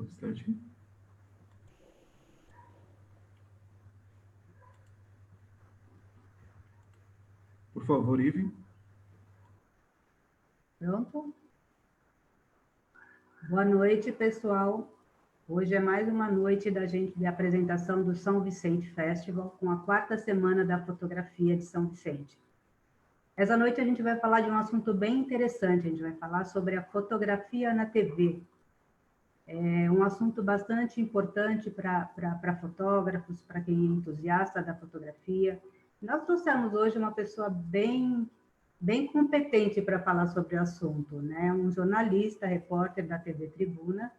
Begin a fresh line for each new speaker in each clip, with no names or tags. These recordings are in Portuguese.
um instante. Por favor, Ive.
Pronto? Boa noite, pessoal. Hoje é mais uma noite de apresentação do São Vicente Festival, com a quarta semana da fotografia de São Vicente. Essa noite a gente vai falar de um assunto bem interessante, a gente vai falar sobre a fotografia na TV. É um assunto bastante importante para fotógrafos, para quem é entusiasta da fotografia. Nós trouxemos hoje uma pessoa bem competente para falar sobre o assunto, né? Um jornalista, repórter da TV Tribuna,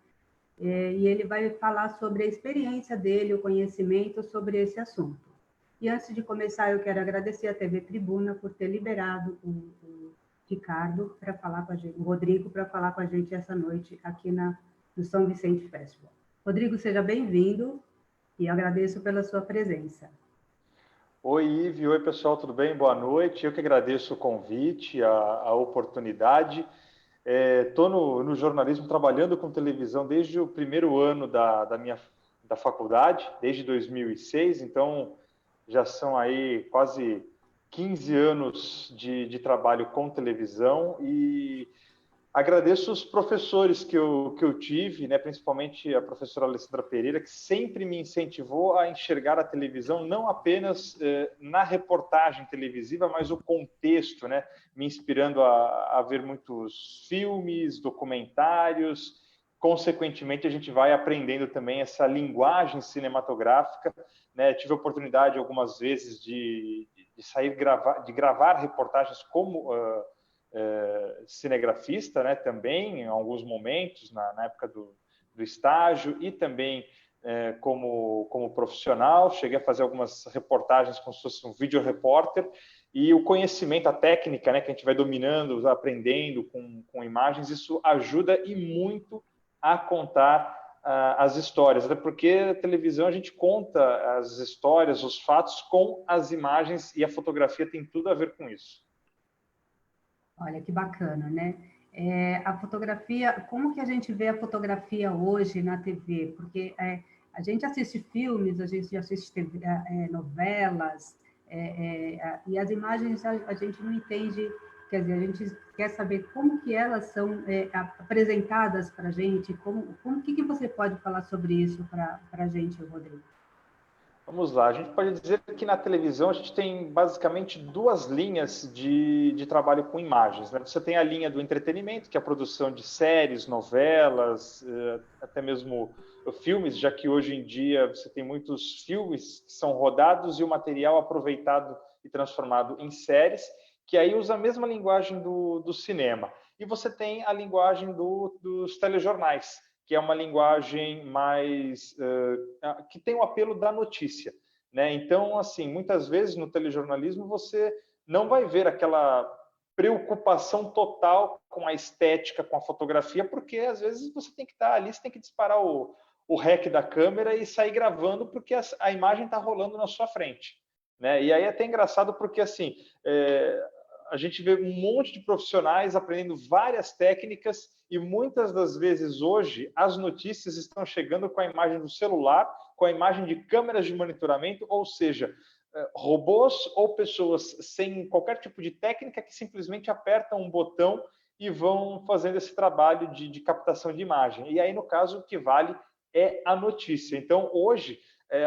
e ele vai falar sobre a experiência dele, o conhecimento sobre esse assunto. E antes de começar, eu quero agradecer à TV Tribuna por ter liberado o Ricardo para falar com a gente, o Rodrigo para falar com a gente essa noite aqui no São Vicente Festival. Rodrigo, seja bem-vindo e agradeço pela sua presença.
Oi, Ive. Oi, pessoal, tudo bem? Boa noite. Eu que agradeço o convite, a oportunidade. Estou no jornalismo, trabalhando com televisão desde o primeiro ano da faculdade, desde 2006, então já são aí quase 15 anos de trabalho com televisão e agradeço os professores que eu tive, né, principalmente a professora Alessandra Pereira, que sempre me incentivou a enxergar a televisão não apenas na reportagem televisiva, mas o contexto, né, me inspirando a ver muitos filmes, documentários. Consequentemente, a gente vai aprendendo também essa linguagem cinematográfica, né? Tive a oportunidade algumas vezes de gravar reportagens como cinegrafista, né, também, em alguns momentos, na época do estágio, e também como profissional. Cheguei a fazer algumas reportagens como se fosse um vídeo repórter, e o conhecimento, a técnica, né, que a gente vai dominando, aprendendo com imagens, isso ajuda e muito a contar as histórias, até porque a televisão a gente conta as histórias, os fatos com as imagens, e a fotografia tem tudo a ver com isso.
Olha, que bacana, né? A fotografia, como que a gente vê a fotografia hoje na TV? Porque a gente assiste filmes, a gente assiste TV, novelas, e as imagens a gente não entende, quer dizer, a gente quer saber como que elas são apresentadas para a gente, o que você pode falar sobre isso para a gente, Rodrigo?
Vamos lá, a gente pode dizer que na televisão a gente tem basicamente duas linhas de trabalho com imagens, né? Você tem a linha do entretenimento, que é a produção de séries, novelas, até mesmo filmes, já que hoje em dia você tem muitos filmes que são rodados e o material aproveitado e transformado em séries, que aí usa a mesma linguagem do cinema. E você tem a linguagem dos telejornais, que é uma linguagem mais que tem o apelo da notícia, né? Então, assim, muitas vezes no telejornalismo você não vai ver aquela preocupação total com a estética, com a fotografia, porque às vezes você tem que estar ali, você tem que disparar o REC da câmera e sair gravando, porque a imagem está rolando na sua frente, né? E aí é até engraçado porque, assim, a gente vê um monte de profissionais aprendendo várias técnicas, e muitas das vezes hoje as notícias estão chegando com a imagem do celular, com a imagem de câmeras de monitoramento, ou seja, robôs ou pessoas sem qualquer tipo de técnica que simplesmente apertam um botão e vão fazendo esse trabalho de captação de imagem. E aí, no caso, o que vale é a notícia. Então, hoje,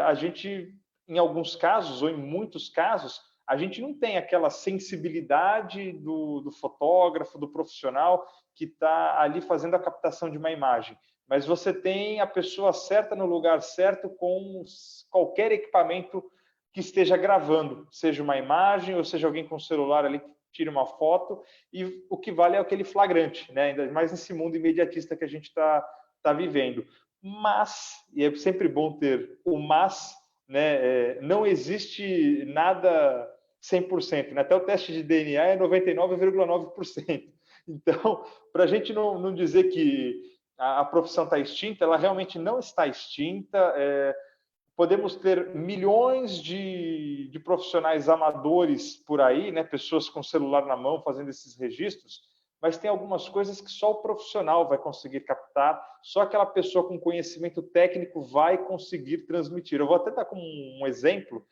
a gente, em alguns casos, ou em muitos casos, a gente não tem aquela sensibilidade do fotógrafo, do profissional que está ali fazendo a captação de uma imagem, mas você tem a pessoa certa no lugar certo com qualquer equipamento que esteja gravando, seja uma imagem ou seja alguém com o celular ali que tire uma foto, e o que vale é aquele flagrante, né? Ainda mais nesse mundo imediatista que a gente está vivendo. Mas, e é sempre bom ter o mas, né? Não existe nada 100%, né? Até o teste de DNA é 99,9%. Então, para a gente não dizer que a profissão está extinta, ela realmente não está extinta. Podemos ter milhões de profissionais amadores por aí, né? Pessoas com celular na mão fazendo esses registros, mas tem algumas coisas que só o profissional vai conseguir captar, só aquela pessoa com conhecimento técnico vai conseguir transmitir. Eu vou até dar como um exemplo,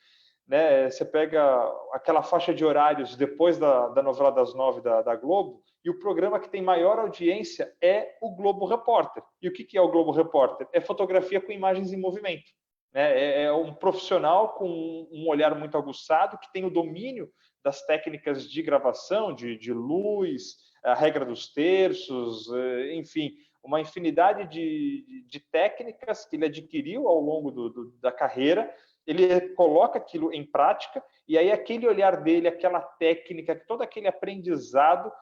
né? Você pega aquela faixa de horários depois da novela das 9 da Globo, e o programa que tem maior audiência é o Globo Repórter. E o que é o Globo Repórter? É fotografia com imagens em movimento. Né? É um profissional com um olhar muito aguçado, que tem o domínio das técnicas de gravação, de luz, a regra dos terços, enfim, uma infinidade de técnicas que ele adquiriu ao longo da carreira. Ele coloca aquilo em prática, e aí aquele olhar dele, aquela técnica, todo aquele aprendizado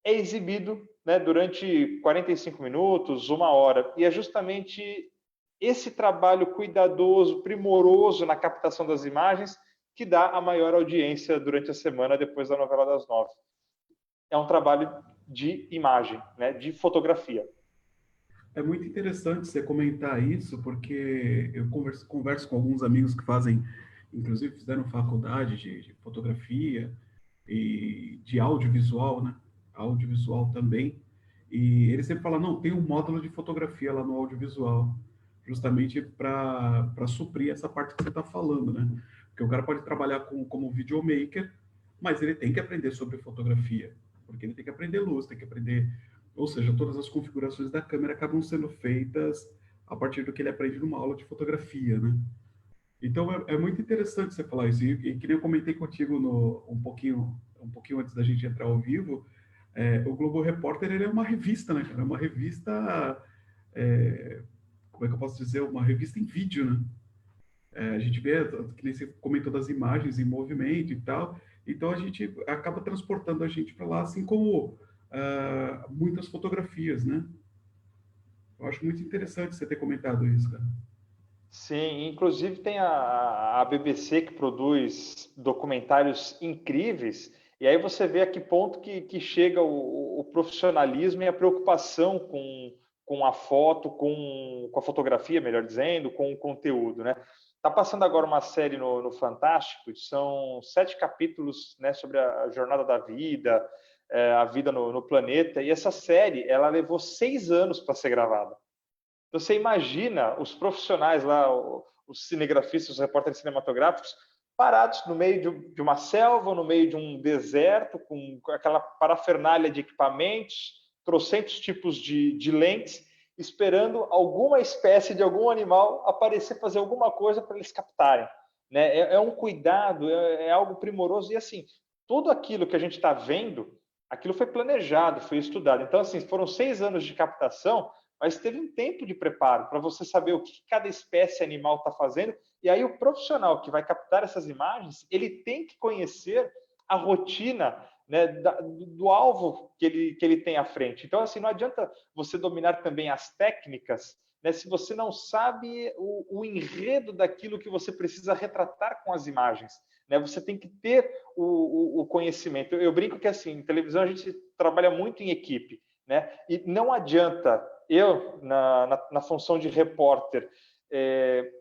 é exibido, né, durante 45 minutos, 1 hora. E é justamente esse trabalho cuidadoso, primoroso na captação das imagens que dá a maior audiência durante a semana depois da novela das 9. É um trabalho de imagem, né, de fotografia.
É muito interessante você comentar isso, porque eu converso com alguns amigos que fazem, inclusive fizeram faculdade de fotografia e de audiovisual, né? Audiovisual também. E eles sempre falam, não, tem um módulo de fotografia lá no audiovisual, justamente para suprir essa parte que você está falando, né? Porque o cara pode trabalhar como videomaker, mas ele tem que aprender sobre fotografia, porque ele tem que aprender luz, tem que aprender, ou seja, todas as configurações da câmera acabam sendo feitas a partir do que ele aprende numa aula de fotografia, né? Então é muito interessante você falar isso. E que nem eu comentei contigo um pouquinho antes da gente entrar ao vivo, o Globo Repórter ele é uma revista, né, cara? É uma revista, como é que eu posso dizer? Uma revista em vídeo, né? A gente vê, que nem você comentou, das imagens em movimento e tal. Então a gente acaba transportando a gente para lá, assim como muitas fotografias, né? Eu acho muito interessante você ter comentado isso, cara.
Sim, inclusive tem a BBC que produz documentários incríveis, e aí você vê a que ponto que chega o profissionalismo e a preocupação com a foto, com a fotografia, melhor dizendo, com o conteúdo, né? Tá passando agora uma série no Fantástico, são 7 capítulos, né, sobre a jornada da vida, a vida no planeta, e essa série, ela levou 6 anos para ser gravada. Você imagina os profissionais lá, os cinegrafistas, os repórteres cinematográficos, parados no meio de uma selva, no meio de um deserto, com aquela parafernália de equipamentos, trocentos tipos de lentes, esperando alguma espécie de algum animal aparecer, fazer alguma coisa para eles captarem. Né? É um cuidado, é algo primoroso. E assim, tudo aquilo que a gente está vendo, aquilo foi planejado, foi estudado. Então, assim, foram 6 anos de captação, mas teve um tempo de preparo para você saber o que cada espécie animal está fazendo, e aí o profissional que vai captar essas imagens, ele tem que conhecer a rotina, né, do alvo que ele tem à frente. Então, assim, não adianta você dominar também as técnicas, né, se você não sabe o enredo daquilo que você precisa retratar com as imagens. Né, você tem que ter o conhecimento. Eu brinco que, assim, em televisão a gente trabalha muito em equipe, né, e não adianta eu, na função de repórter,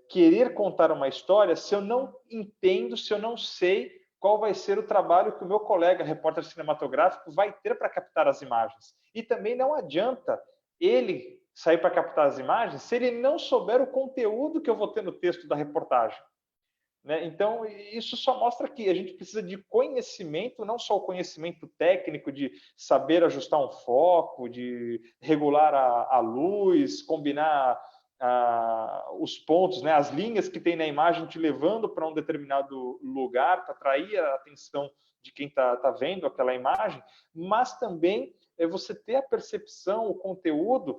querer contar uma história se eu não entendo, se eu não sei qual vai ser o trabalho que o meu colega, repórter cinematográfico, vai ter para captar as imagens. E também não adianta ele sair para captar as imagens se ele não souber o conteúdo que eu vou ter no texto da reportagem. Né? Então, isso só mostra que a gente precisa de conhecimento, não só o conhecimento técnico, de saber ajustar um foco, de regular a luz, combinar os pontos, né, as linhas que tem na imagem te levando para um determinado lugar, para atrair a atenção de quem está vendo aquela imagem, mas também é você ter a percepção, o conteúdo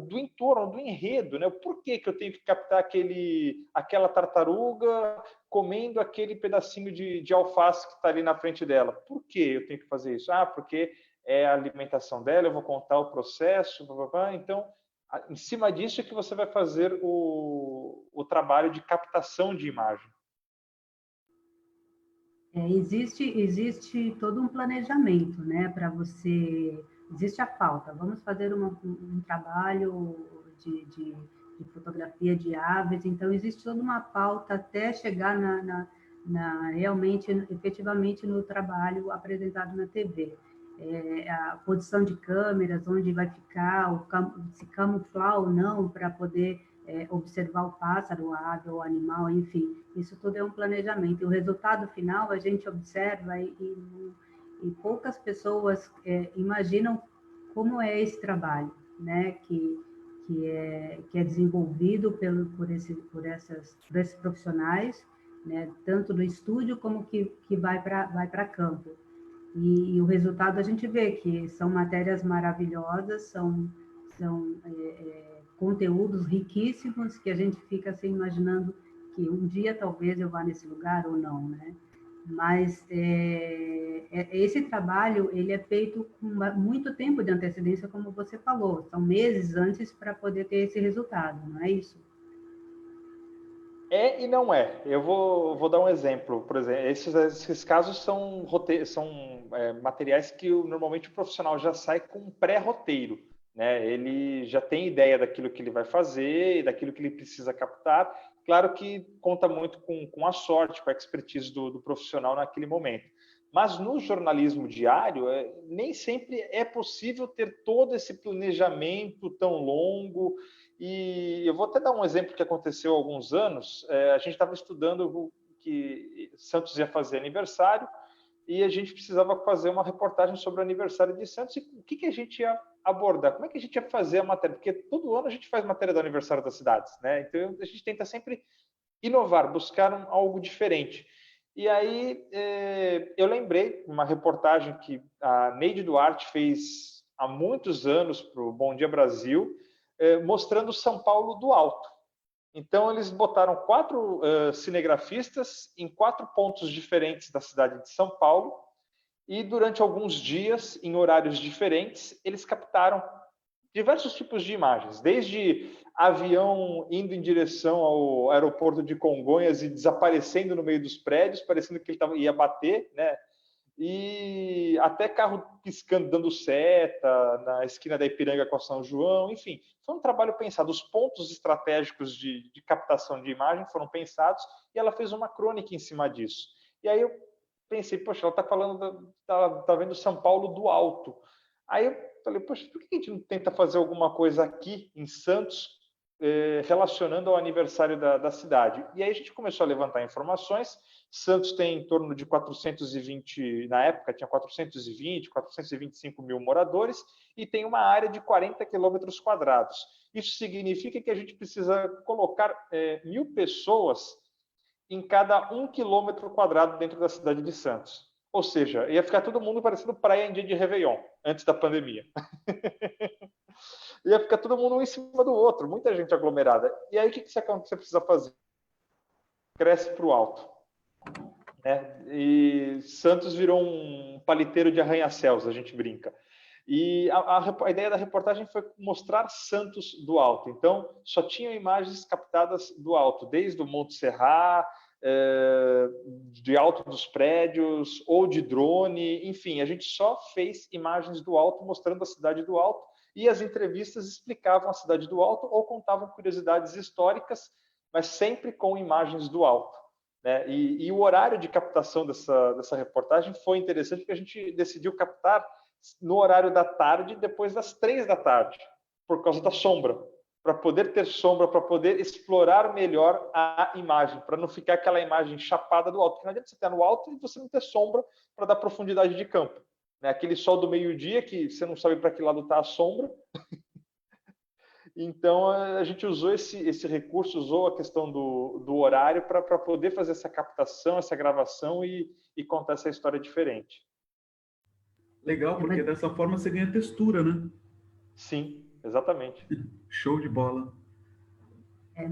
do entorno, do enredo, né? Por que eu tenho que captar aquela tartaruga comendo aquele pedacinho de alface que está ali na frente dela? Por que eu tenho que fazer isso? Porque é a alimentação dela, eu vou contar o processo, blá, blá, blá. Então, em cima disso é que você vai fazer o trabalho de captação de imagem.
Existe todo um planejamento, né, para você. Existe a pauta. Vamos fazer um trabalho de fotografia de aves. Então, existe toda uma pauta até chegar realmente, efetivamente, no trabalho apresentado na TV. a posição de câmeras, onde vai ficar, se camuflar ou não, para poder observar o pássaro, a ave, o animal, enfim, isso tudo é um planejamento. E o resultado final a gente observa e poucas pessoas imaginam como é esse trabalho, né, que é desenvolvido por esses profissionais, né, tanto do estúdio como que vai para campo. E o resultado a gente vê que são matérias maravilhosas, são conteúdos riquíssimos que a gente fica assim imaginando que um dia talvez eu vá nesse lugar ou não, né? Mas esse trabalho ele é feito com muito tempo de antecedência, como você falou, são meses antes para poder ter esse resultado, não é isso?
É e não é. Eu vou dar um exemplo. Por exemplo, esses casos são materiais que normalmente o profissional já sai com um pré-roteiro, né? Ele já tem ideia daquilo que ele vai fazer, daquilo que ele precisa captar. Claro que conta muito com a sorte, com a expertise do profissional naquele momento. Mas no jornalismo diário, nem sempre é possível ter todo esse planejamento tão longo. E eu vou até dar um exemplo que aconteceu há alguns anos. A gente estava estudando que Santos ia fazer aniversário e a gente precisava fazer uma reportagem sobre o aniversário de Santos e o que a gente ia abordar, como é que a gente ia fazer a matéria, porque todo ano a gente faz matéria do aniversário das cidades, né? Então a gente tenta sempre inovar, buscar algo diferente. E aí eu lembrei uma reportagem que a Neide Duarte fez há muitos anos para o Bom Dia Brasil, mostrando São Paulo do alto. Então, eles botaram 4 cinegrafistas em 4 pontos diferentes da cidade de São Paulo e, durante alguns dias, em horários diferentes, eles captaram diversos tipos de imagens, desde avião indo em direção ao aeroporto de Congonhas e desaparecendo no meio dos prédios, parecendo que ele ia bater, né? E até carro piscando, dando seta na esquina da Ipiranga com a São João, enfim, foi um trabalho pensado. Os pontos estratégicos de captação de imagem foram pensados e ela fez uma crônica em cima disso. E aí eu pensei, poxa, ela está falando, tá vendo São Paulo do alto. Aí eu falei, poxa, por que a gente não tenta fazer alguma coisa aqui em Santos, relacionando ao aniversário da cidade? E aí a gente começou a levantar informações. Santos tem em torno de 420, na época tinha 420, 425 mil moradores e tem uma área de 40 quilômetros quadrados. Isso significa que a gente precisa colocar 1.000 pessoas em cada 1 quilômetro quadrado dentro da cidade de Santos. Ou seja, ia ficar todo mundo parecendo praia em dia de Réveillon, antes da pandemia. Ia ficar todo mundo um em cima do outro, muita gente aglomerada. E aí o que você precisa fazer? Cresce para o alto. Né? E Santos virou um paliteiro de arranha-céus, a gente brinca. E a ideia da reportagem foi mostrar Santos do alto. Então, só tinham imagens captadas do alto, desde o Monte Serra, de alto dos prédios, ou de drone, enfim, a gente só fez imagens do alto, mostrando a cidade do alto, e as entrevistas explicavam a cidade do alto ou contavam curiosidades históricas, mas sempre com imagens do alto. Né? E o horário de captação dessa reportagem foi interessante, porque a gente decidiu captar no horário da tarde, depois das 3 da tarde, por causa da sombra, para poder ter sombra, para poder explorar melhor a imagem, para não ficar aquela imagem chapada do alto, porque não adianta você estar no alto e você não ter sombra para dar profundidade de campo. Né? Aquele sol do meio-dia que você não sabe para que lado está a sombra. Então, a gente usou esse recurso, usou a questão do horário para poder fazer essa captação, essa gravação e contar essa história diferente.
Legal, porque dessa forma você ganha textura, né?
Sim, exatamente.
Show de bola.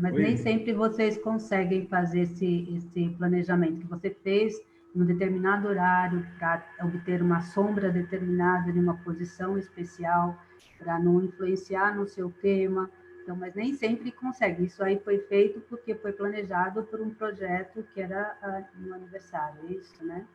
Mas nem sempre vocês conseguem fazer esse planejamento que você fez em um determinado horário para obter uma sombra determinada em uma posição especial, para não influenciar no seu tema. Então, mas nem sempre consegue. Isso aí foi feito porque foi planejado por um projeto que era no aniversário, é isso, né?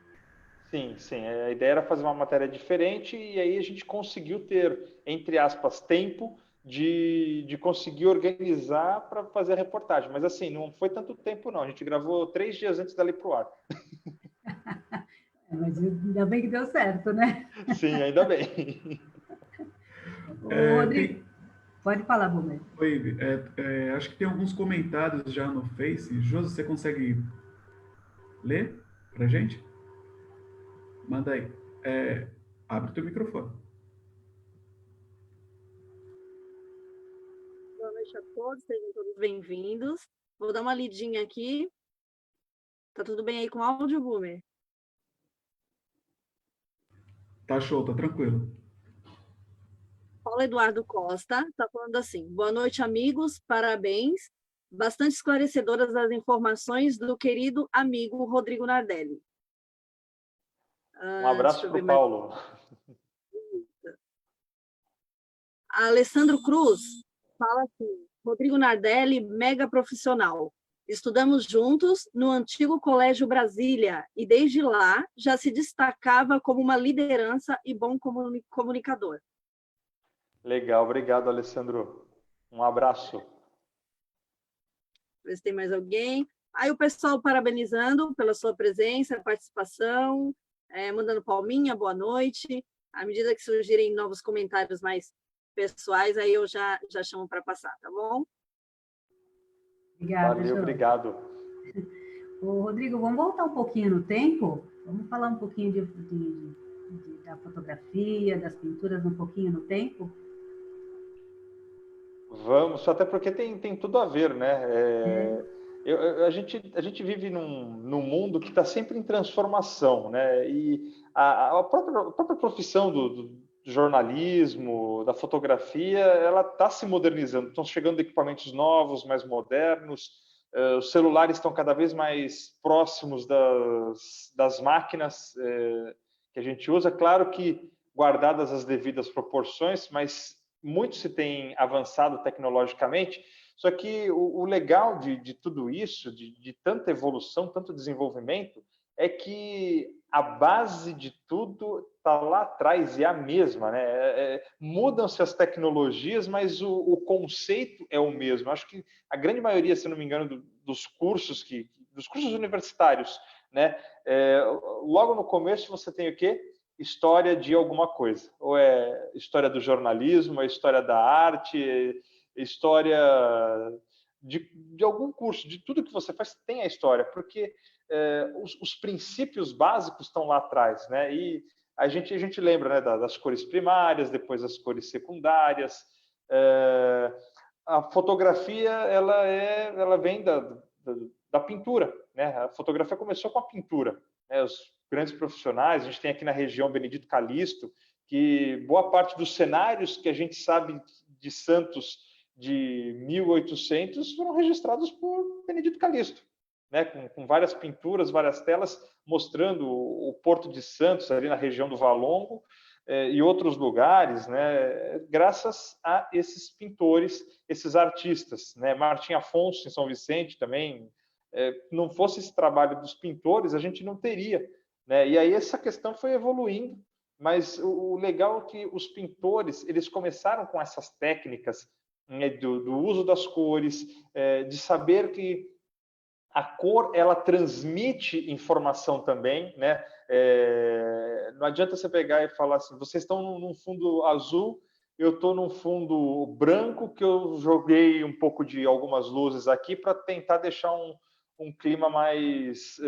Sim, sim. A ideia era fazer uma matéria diferente e aí a gente conseguiu ter, entre aspas, tempo de conseguir organizar para fazer a reportagem. Mas assim, não foi tanto tempo não. A gente gravou 3 dias antes dela ir para o ar.
Mas ainda bem que deu certo, né?
Sim, ainda bem.
Ô, Rodrigo, pode falar, Bumê.
Oi, acho que tem alguns comentários já no Face. Josi, você consegue ler pra gente? Manda aí. Abre o teu microfone.
Boa noite a todos, sejam todos bem-vindos. Vou dar uma lidinha aqui. Tá tudo bem aí com o áudio, Boomer?
Tá show, tá tranquilo.
Paulo Eduardo Costa está falando assim: boa noite, amigos, parabéns. Bastante esclarecedoras as informações do querido amigo Rodrigo Nardelli.
Um abraço para o Paulo.
A Alessandro Cruz fala assim: Rodrigo Nardelli, mega profissional. Estudamos juntos no antigo Colégio Brasília e desde lá já se destacava como uma liderança e bom comunicador.
Legal, obrigado, Alessandro. Um abraço.
Ver se tem mais alguém. Aí o pessoal parabenizando pela sua presença, participação, mandando palminha, boa noite. À medida que surgirem novos comentários mais pessoais, aí eu já chamo para passar, tá bom?
Obrigada,
Valeu,
Jô.
obrigado.
Ô, Rodrigo, vamos voltar um pouquinho no tempo? Vamos falar um pouquinho da fotografia, das pinturas, um pouquinho no tempo?
Vamos, até porque tem tudo a ver, né? A gente vive num mundo que está sempre em transformação, né? E a própria profissão do jornalismo, da fotografia, ela está se modernizando. Estão chegando equipamentos novos, mais modernos. Os celulares estão cada vez mais próximos das máquinas que a gente usa. Claro que guardadas as devidas proporções, mas muito se tem avançado tecnologicamente, só que o legal de tudo isso, de tanta evolução, tanto desenvolvimento, é que a base de tudo está lá atrás e é a mesma, né? Mudam-se as tecnologias, mas o conceito é o mesmo. Acho que a grande maioria, se não me engano, dos cursos universitários, né? Logo no começo você tem o quê? História de alguma coisa, ou é história do jornalismo, é história da arte, história de algum curso, de tudo que você faz tem a história, porque os princípios básicos estão lá atrás, né? E a gente lembra, né, das cores primárias, depois as cores secundárias. A fotografia ela vem da pintura, né? A fotografia começou com a pintura, né? Os grandes profissionais, a gente tem aqui na região Benedito Calixto, que boa parte dos cenários que a gente sabe de Santos de 1800 foram registrados por Benedito Calixto, né? Com várias pinturas, várias telas mostrando o Porto de Santos ali na região do Valongo e outros lugares, né? Graças a esses pintores, esses artistas, né? Martim Afonso em São Vicente também. Não fosse esse trabalho dos pintores, a gente não teria, né? E aí essa questão foi evoluindo, mas o legal é que os pintores eles começaram com essas técnicas, né, do uso das cores, de saber que a cor ela transmite informação também, né? Não adianta você pegar e falar assim, vocês estão num fundo azul, eu estou num fundo branco que eu joguei um pouco de algumas luzes aqui para tentar deixar um clima mais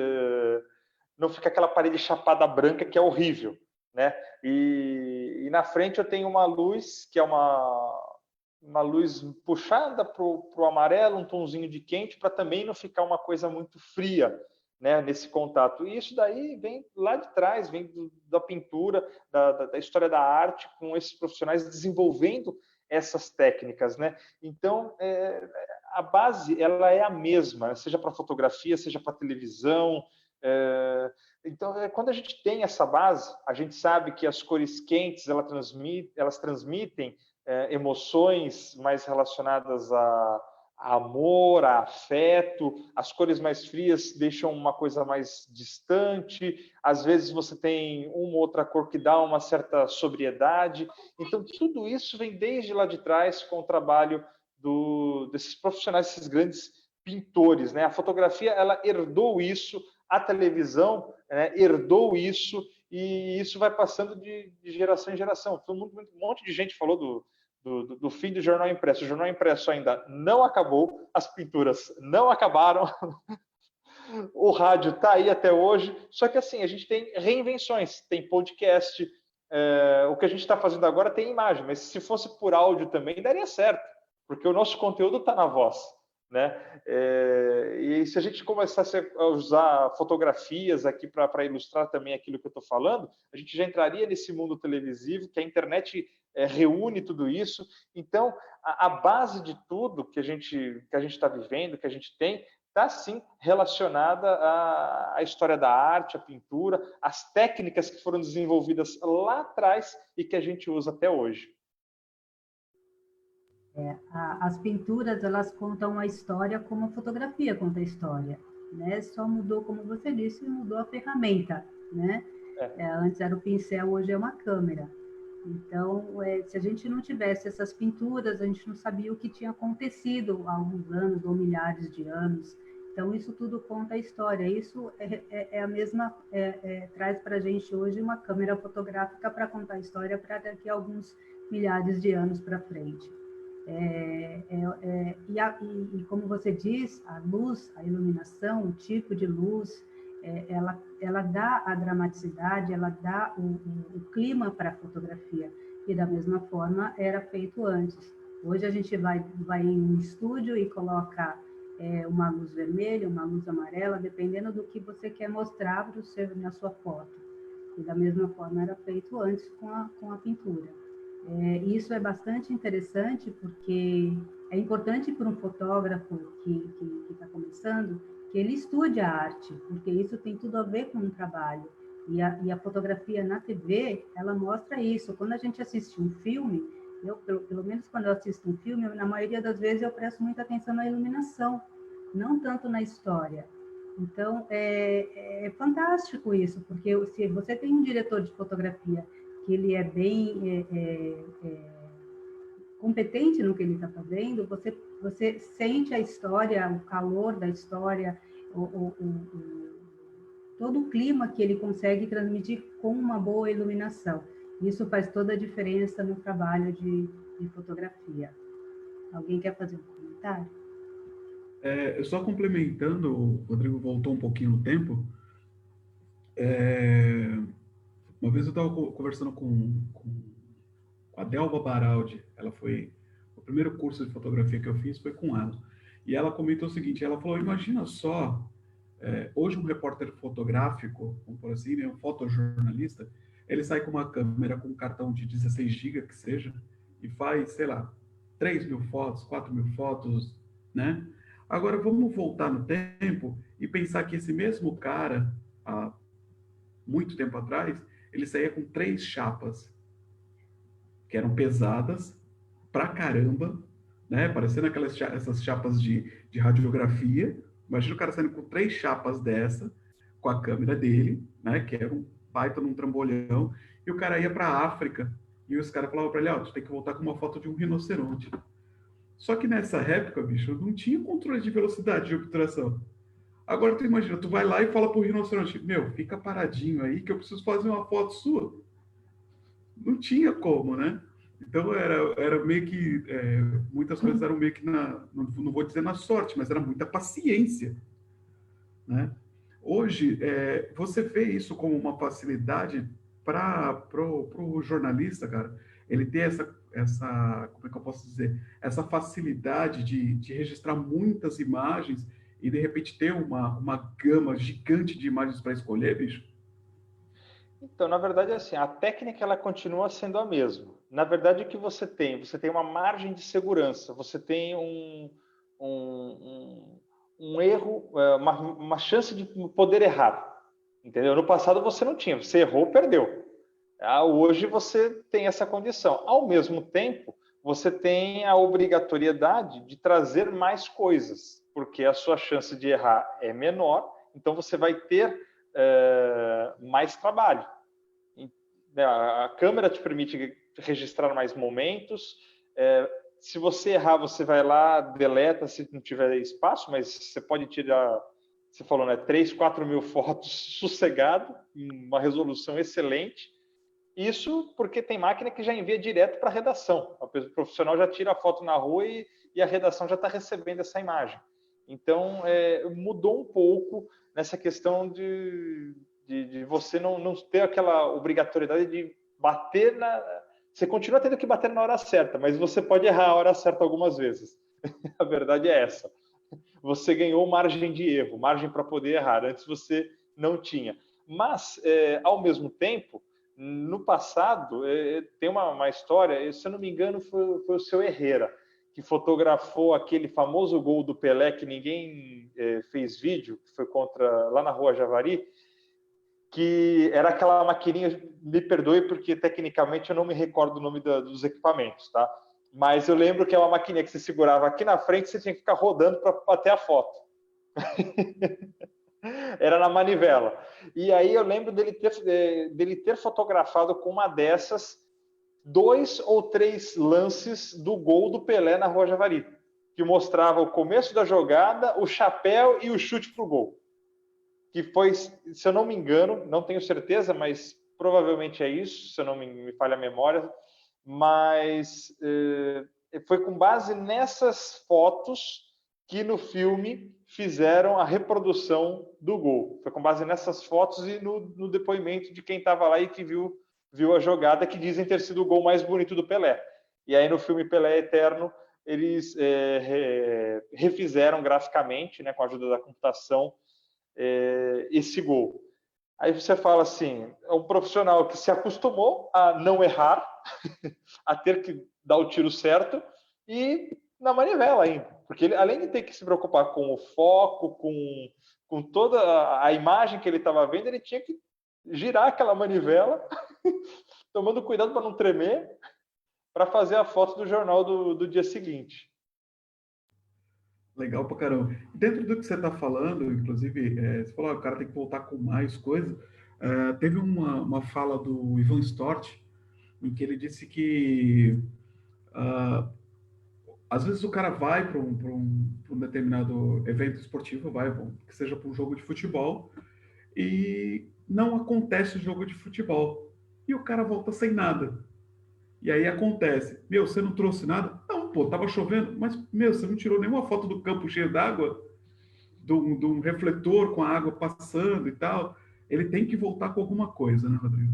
não fica aquela parede chapada branca que é horrível, né? E na frente eu tenho uma luz que é uma luz puxada para o amarelo, um tonzinho de quente, para também não ficar uma coisa muito fria, né, nesse contato. E isso daí vem lá de trás, vem da pintura, da história da arte, com esses profissionais desenvolvendo essas técnicas, né? Então, a base ela é a mesma, seja para fotografia, seja para televisão. Então, quando a gente tem essa base, a gente sabe que as cores quentes elas transmitem emoções mais relacionadas a amor, a afeto. As cores mais frias deixam uma coisa mais distante. Às vezes você tem uma ou outra cor que dá uma certa sobriedade. Então, tudo isso vem desde lá de trás com o trabalho desses profissionais, esses grandes pintores, né? A fotografia ela herdou isso, a televisão herdou isso, e isso vai passando de geração em geração. Um monte de gente falou do fim do jornal impresso. O jornal impresso ainda não acabou, as pinturas não acabaram, o rádio está aí até hoje, só que assim, a gente tem reinvenções, tem podcast, o que a gente está fazendo agora tem imagem, mas se fosse por áudio também daria certo, porque o nosso conteúdo está na voz, né? E se a gente começasse a usar fotografias aqui para ilustrar também aquilo que eu estou falando, a gente já entraria nesse mundo televisivo, que a internet reúne tudo isso. Então, a base de tudo que a gente está vivendo, que a gente tem, está sim relacionada à história da arte, à pintura, às técnicas que foram desenvolvidas lá atrás e que a gente usa até hoje.
As pinturas, elas contam a história como a fotografia conta a história, né? Só mudou, como você disse, mudou a ferramenta, né? Antes era o pincel, hoje é uma câmera. Então, se a gente não tivesse essas pinturas, a gente não sabia o que tinha acontecido há alguns anos ou milhares de anos. Então, isso tudo conta a história. Isso é a mesma, traz para a gente hoje uma câmera fotográfica para contar a história para daqui a alguns milhares de anos para frente. E como você diz, a luz, a iluminação, o tipo de luz, ela dá a dramaticidade, ela dá o clima para a fotografia, e da mesma forma era feito antes. Hoje a gente vai em um estúdio e coloca uma luz vermelha, uma luz amarela, dependendo do que você quer mostrar na sua foto. E da mesma forma era feito antes com a pintura. Isso é bastante interessante, porque é importante para um fotógrafo que está começando que ele estude a arte, porque isso tem tudo a ver com o trabalho. E a fotografia na TV, ela mostra isso. Quando a gente assiste um filme, pelo menos quando eu assisto um filme, na maioria das vezes eu presto muita atenção na iluminação, não tanto na história. Então, é fantástico isso, porque se você tem um diretor de fotografia que ele é bem competente no que ele está fazendo, você sente a história, o calor da história, todo o clima que ele consegue transmitir com uma boa iluminação. Isso faz toda a diferença no trabalho de fotografia. Alguém quer fazer um comentário?
Só complementando, o Rodrigo voltou um pouquinho no tempo. Uma vez eu estava conversando com a Delva Baraldi. Ela foi... O primeiro curso de fotografia que eu fiz foi com ela. E ela comentou o seguinte, ela falou, imagina só, hoje um repórter fotográfico, vamos por assim, né, um fotojornalista, ele sai com uma câmera com um cartão de 16 GB que seja, e faz, sei lá, 3.000 fotos, 4.000 fotos, né? Agora, vamos voltar no tempo e pensar que esse mesmo cara, há muito tempo atrás, ele saía com 3 chapas, que eram pesadas pra caramba, né? Parecendo essas chapas de radiografia. Imagina o cara saindo com 3 chapas dessa, com a câmera dele, né? Que era um baita num trambolhão, e o cara ia pra África, e os caras falavam pra ele, tu tem que voltar com uma foto de um rinoceronte. Só que nessa época, bicho, não tinha controle de velocidade de obturação. Agora tu imagina, tu vai lá e fala pro rinoceronte, fica paradinho aí que eu preciso fazer uma foto sua. Não tinha como, né? Então era meio que, muitas coisas eram meio que não vou dizer na sorte, mas era muita paciência, né? Hoje, você vê isso como uma facilidade para o jornalista, cara. Ele ter essa, como é que eu posso dizer? Essa facilidade de registrar muitas imagens e, de repente, ter uma gama gigante de imagens para escolher, bicho.
Então, na verdade, assim, a técnica ela continua sendo a mesma. Na verdade, o que você tem uma margem de segurança, você tem um erro, uma chance de poder errar, entendeu? No passado você não tinha, você errou, perdeu. Hoje você tem essa condição. Ao mesmo tempo, você tem a obrigatoriedade de trazer mais coisas, porque a sua chance de errar é menor, então você vai ter mais trabalho. A câmera te permite registrar mais momentos. Se você errar, você vai lá, deleta se não tiver espaço, mas você pode tirar você falou, né, 3, 4 mil fotos sossegado, uma resolução excelente. Isso porque tem máquina que já envia direto para a redação. O profissional já tira a foto na rua e a redação já está recebendo essa imagem. Então, mudou um pouco nessa questão de você não ter aquela obrigatoriedade de bater na... Você continua tendo que bater na hora certa, mas você pode errar a hora certa algumas vezes. A verdade é essa. Você ganhou margem de erro, margem para poder errar. Antes você não tinha. Mas, ao mesmo tempo, no passado, tem uma história, se eu não me engano, foi o seu Herrera, que fotografou aquele famoso gol do Pelé, que ninguém fez vídeo, que foi lá na Rua Javari, que era aquela maquininha, me perdoe porque tecnicamente eu não me recordo o nome dos equipamentos, tá? Mas eu lembro que é uma maquininha que você segurava aqui na frente e você tinha que ficar rodando para bater a foto. Era na manivela. E aí eu lembro dele ter fotografado com uma dessas 2 ou 3 lances do gol do Pelé na Rua Javari, que mostrava o começo da jogada, o chapéu e o chute pro gol. Que foi, se eu não me engano, não tenho certeza, mas provavelmente é isso, se eu não me falha a memória, mas foi com base nessas fotos que no filme fizeram a reprodução do gol. Foi com base nessas fotos e no depoimento de quem estava lá e que viu a jogada, que dizem ter sido o gol mais bonito do Pelé. E aí no filme Pelé Eterno, eles refizeram graficamente, né, com a ajuda da computação, esse gol. Aí você fala assim, é um profissional que se acostumou a não errar, a ter que dar o tiro certo e na manivela ainda. Porque ele, além de ter que se preocupar com o foco, com toda a imagem que ele estava vendo, ele tinha que girar aquela manivela, tomando cuidado para não tremer, para fazer a foto do jornal do dia seguinte.
Legal pra caramba. Dentro do que você está falando, inclusive, você falou que o cara tem que voltar com mais coisas. Teve uma fala do Ivan Stort, em que ele disse que às vezes o cara vai para um determinado evento esportivo, que seja para um jogo de futebol, e não acontece o jogo de futebol. E o cara volta sem nada. E aí acontece, meu, você não trouxe nada? Não, pô, tava chovendo, mas, meu, você não tirou nenhuma foto do campo cheio d'água, de um refletor com a água passando e tal. Ele tem que voltar com alguma coisa, né, Rodrigo?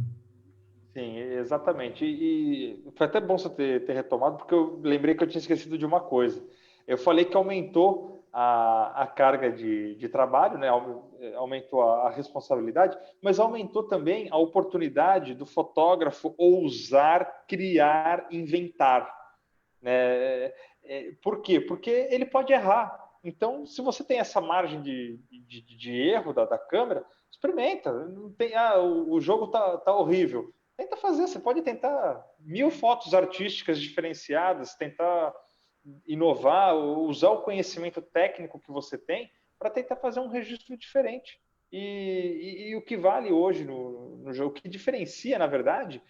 Sim, exatamente. E foi até bom você ter retomado, porque eu lembrei que eu tinha esquecido de uma coisa. Eu falei que aumentou a carga de trabalho, né? Aumentou a responsabilidade, mas aumentou também a oportunidade do fotógrafo ousar, criar, inventar. Né? Por quê? Porque ele pode errar. Então, se você tem essa margem de erro da câmera, experimenta. Não tem, o jogo tá horrível. Tenta fazer. Você pode tentar 1000 fotos artísticas diferenciadas, tentar inovar, usar o conhecimento técnico que você tem para tentar fazer um registro diferente. E o que vale hoje no jogo, o que diferencia, na verdade,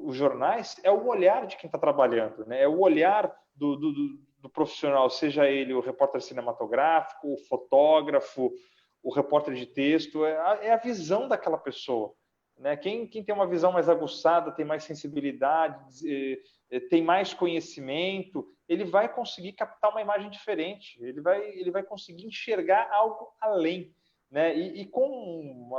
os jornais é o olhar de quem está trabalhando, né? É o olhar do profissional, seja ele o repórter cinematográfico, o fotógrafo, o repórter de texto, é a visão daquela pessoa. Né? Quem tem uma visão mais aguçada, tem mais sensibilidade, tem mais conhecimento, ele vai conseguir captar uma imagem diferente, ele vai conseguir enxergar algo além. Né? E com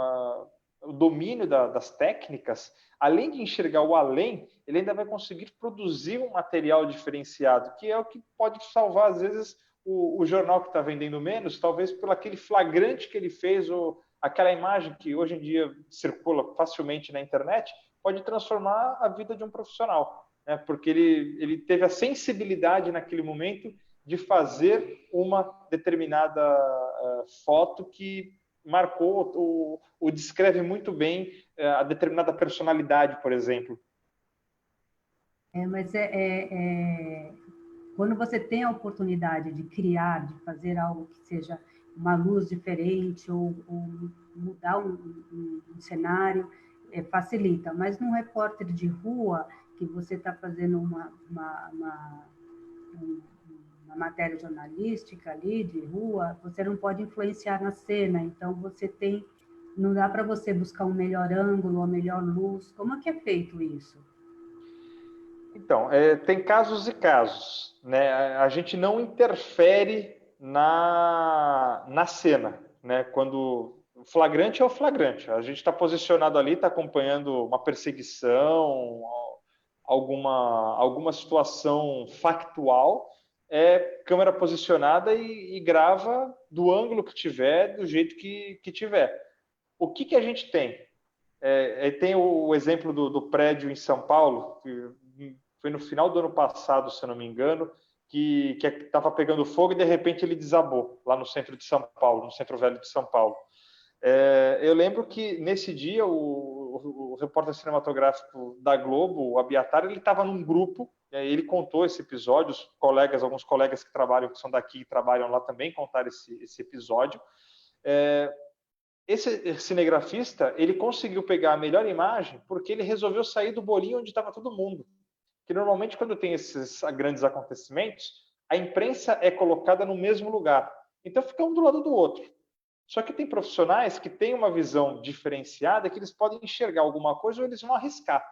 o domínio das técnicas, além de enxergar o além, ele ainda vai conseguir produzir um material diferenciado, que é o que pode salvar, às vezes, o jornal que está vendendo menos, talvez pelo aquele flagrante que ele fez, ou aquela imagem que hoje em dia circula facilmente na internet, pode transformar a vida de um profissional, né? Porque ele teve a sensibilidade naquele momento de fazer uma determinada foto que marcou ou descreve muito bem a determinada personalidade, por exemplo.
Mas quando você tem a oportunidade de criar, de fazer algo que seja uma luz diferente ou mudar um cenário, facilita. Mas num repórter de rua, que você está fazendo uma matéria jornalística ali, de rua, você não pode influenciar na cena, então não dá para você buscar um melhor ângulo, uma melhor luz. Como é que é feito isso?
Então, tem casos e casos, né? A gente não interfere na cena, né? Quando o flagrante é o flagrante, a gente está posicionado ali, está acompanhando uma perseguição, alguma situação factual, câmera posicionada e grava do ângulo que tiver, do jeito que tiver. O que a gente tem? Tem o exemplo do prédio em São Paulo, que foi no final do ano passado, se eu não me engano, que estava pegando fogo e de repente ele desabou lá no centro de São Paulo, no centro velho de São Paulo. Eu lembro que nesse dia o repórter cinematográfico da Globo, o Abiatar, ele estava num grupo, ele contou esse episódio, alguns colegas que são daqui e trabalham lá também contaram esse episódio. Esse cinegrafista, ele conseguiu pegar a melhor imagem porque ele resolveu sair do bolinho onde estava todo mundo. Que normalmente quando tem esses grandes acontecimentos, a imprensa é colocada no mesmo lugar. Então fica um do lado do outro. Só que tem profissionais que têm uma visão diferenciada, que eles podem enxergar alguma coisa ou eles vão arriscar.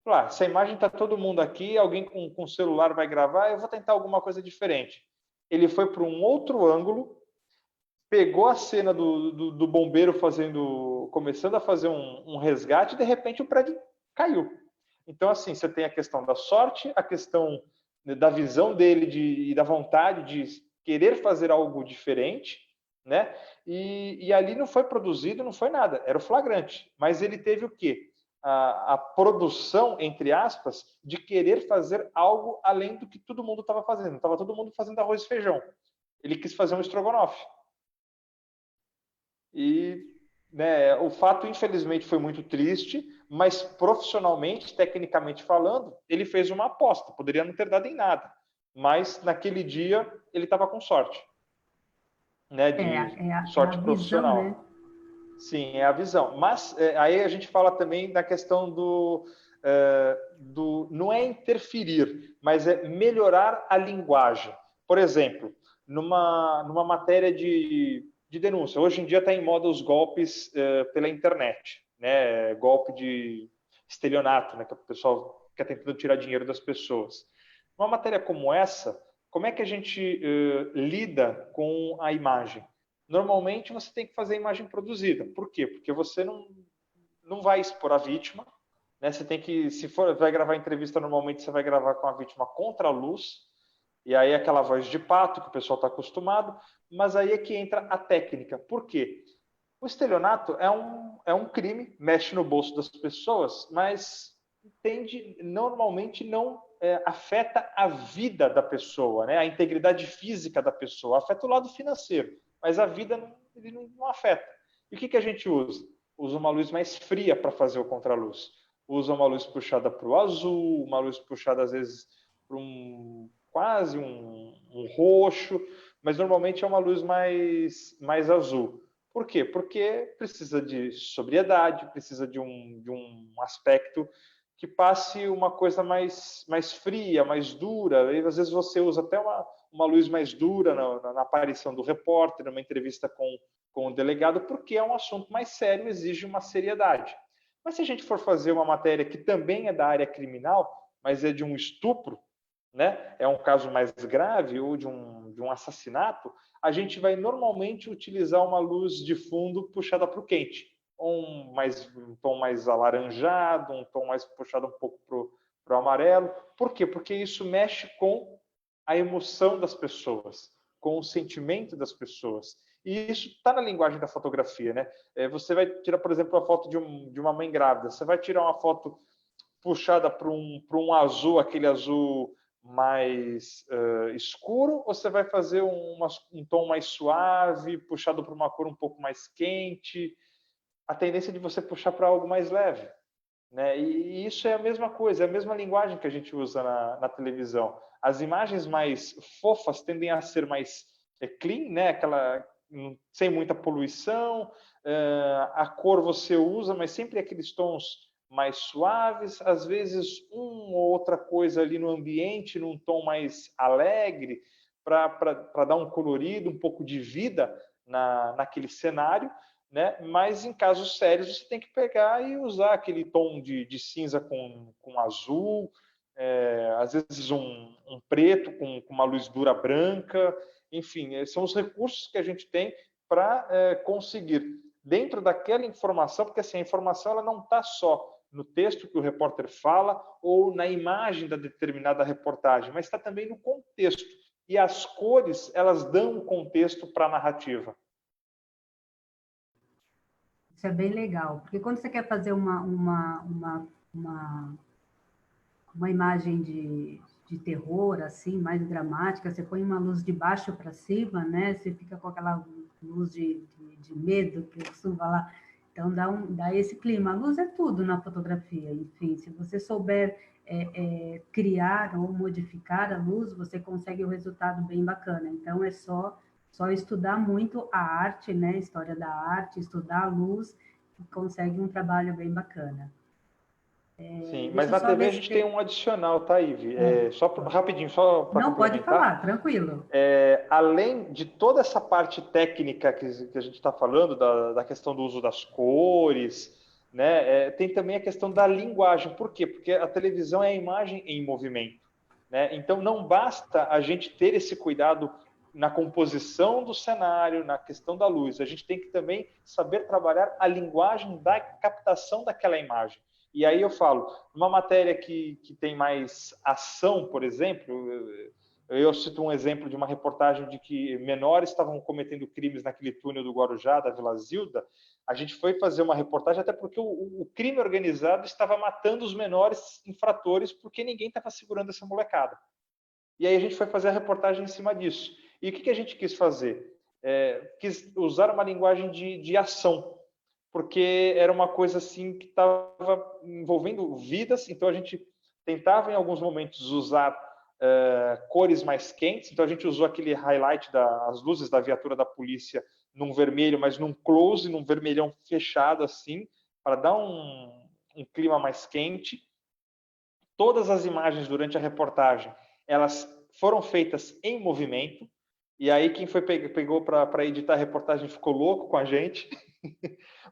Claro, se a imagem está todo mundo aqui, alguém com celular vai gravar, eu vou tentar alguma coisa diferente. Ele foi para um outro ângulo, pegou a cena do bombeiro começando a fazer um resgate, e de repente o prédio caiu. Então, assim, você tem a questão da sorte, a questão da visão dele e da vontade de querer fazer algo diferente, né? E ali não foi produzido, não foi nada, era o flagrante. Mas ele teve o quê? A produção, entre aspas, de querer fazer algo além do que todo mundo estava fazendo. Estava todo mundo fazendo arroz e feijão. Ele quis fazer um estrogonofe. E, né, o fato, infelizmente, foi muito triste, mas profissionalmente, tecnicamente falando, ele fez uma aposta. Poderia não ter dado em nada, mas naquele dia ele estava com sorte, né, de sorte profissional.
Visão, né?
Sim, é a visão. Mas aí a gente fala também da questão não é interferir, mas é melhorar a linguagem. Por exemplo, numa matéria de denúncia, hoje em dia está em moda os golpes pela internet, né? Golpe de estelionato, né? Que o pessoal fica tentando tirar dinheiro das pessoas. Uma matéria como essa, como é que a gente lida com a imagem? Normalmente você tem que fazer a imagem produzida. Por quê? Porque você não vai expor a vítima, né? Você tem que, vai gravar entrevista, normalmente você vai gravar com a vítima contra a luz, e aí aquela voz de pato que o pessoal está acostumado, mas aí é que entra a técnica. Por quê? O estelionato é um crime, mexe no bolso das pessoas, mas normalmente não afeta a vida da pessoa, né? A integridade física da pessoa, afeta o lado financeiro, mas a vida ele não afeta. E o que a gente usa? Usa uma luz mais fria para fazer o contraluz. Usa uma luz puxada para o azul, uma luz puxada às vezes para quase um roxo, mas normalmente é uma luz mais azul. Por quê? Porque precisa de sobriedade, precisa de um aspecto que passe uma coisa mais fria, mais dura. E, às vezes você usa até uma luz mais dura na aparição do repórter, numa entrevista com o delegado, porque é um assunto mais sério, exige uma seriedade. Mas se a gente for fazer uma matéria que também é da área criminal, mas é de um estupro, né? É um caso mais grave ou de um assassinato, a gente vai normalmente utilizar uma luz de fundo puxada para o quente, um tom mais alaranjado, um tom mais puxado um pouco para o amarelo. Por quê? Porque isso mexe com a emoção das pessoas, com o sentimento das pessoas. E isso está na linguagem da fotografia, né? Você vai tirar, por exemplo, a foto de uma mãe grávida. Você vai tirar uma foto puxada para um azul, aquele azul mais escuro, ou você vai fazer um tom mais suave, puxado para uma cor um pouco mais quente? A tendência de você puxar para algo mais leve, né? E isso é a mesma coisa, é a mesma linguagem que a gente usa na televisão. As imagens mais fofas tendem a ser mais clean, né? Sem muita poluição, a cor você usa, mas sempre aqueles tons mais suaves, às vezes uma ou outra coisa ali no ambiente, num tom mais alegre, para dar um colorido, um pouco de vida naquele cenário, né? Mas em casos sérios você tem que pegar e usar aquele tom de cinza com azul, às vezes um preto com uma luz dura branca, enfim, são os recursos que a gente tem para conseguir, dentro daquela informação, porque assim, a informação ela não está só no texto que o repórter fala ou na imagem da determinada reportagem, mas está também no contexto. E as cores, elas dão um contexto para a narrativa.
Isso é bem legal, porque quando você quer fazer uma imagem de terror, assim, mais dramática, você põe uma luz de baixo para cima, né? Você fica com aquela luz de medo, que eu costumo falar. Então, dá esse clima. A luz é tudo na fotografia, enfim. Se você souber criar ou modificar a luz, você consegue um resultado bem bacana. Então, é só estudar muito a arte, né? História da arte, estudar a luz, e consegue um trabalho bem bacana.
Sim, mas na TV a gente tem um adicional, tá, Ive? Rapidinho, só para complementar.
Não, pode falar, tranquilo.
Além de toda essa parte técnica que a gente está falando, da questão do uso das cores, né? Tem também a questão da linguagem. Por quê? Porque a televisão é a imagem em movimento, né? Então não basta a gente ter esse cuidado na composição do cenário, na questão da luz. A gente tem que também saber trabalhar a linguagem da captação daquela imagem. E aí eu falo, uma matéria que tem mais ação, por exemplo, eu cito um exemplo de uma reportagem de que menores estavam cometendo crimes naquele túnel do Guarujá, da Vila Zilda. A gente foi fazer uma reportagem até porque o crime organizado estava matando os menores infratores porque ninguém estava segurando essa molecada. E aí a gente foi fazer a reportagem em cima disso. E o que a gente quis fazer? Quis usar uma linguagem de ação, porque era uma coisa assim que estava envolvendo vidas, então a gente tentava em alguns momentos usar cores mais quentes, então a gente usou aquele highlight das luzes da viatura da polícia num vermelho, mas num close, num vermelhão fechado assim, para dar um clima mais quente. Todas as imagens durante a reportagem, elas foram feitas em movimento, e aí quem pegou para editar a reportagem ficou louco com a gente,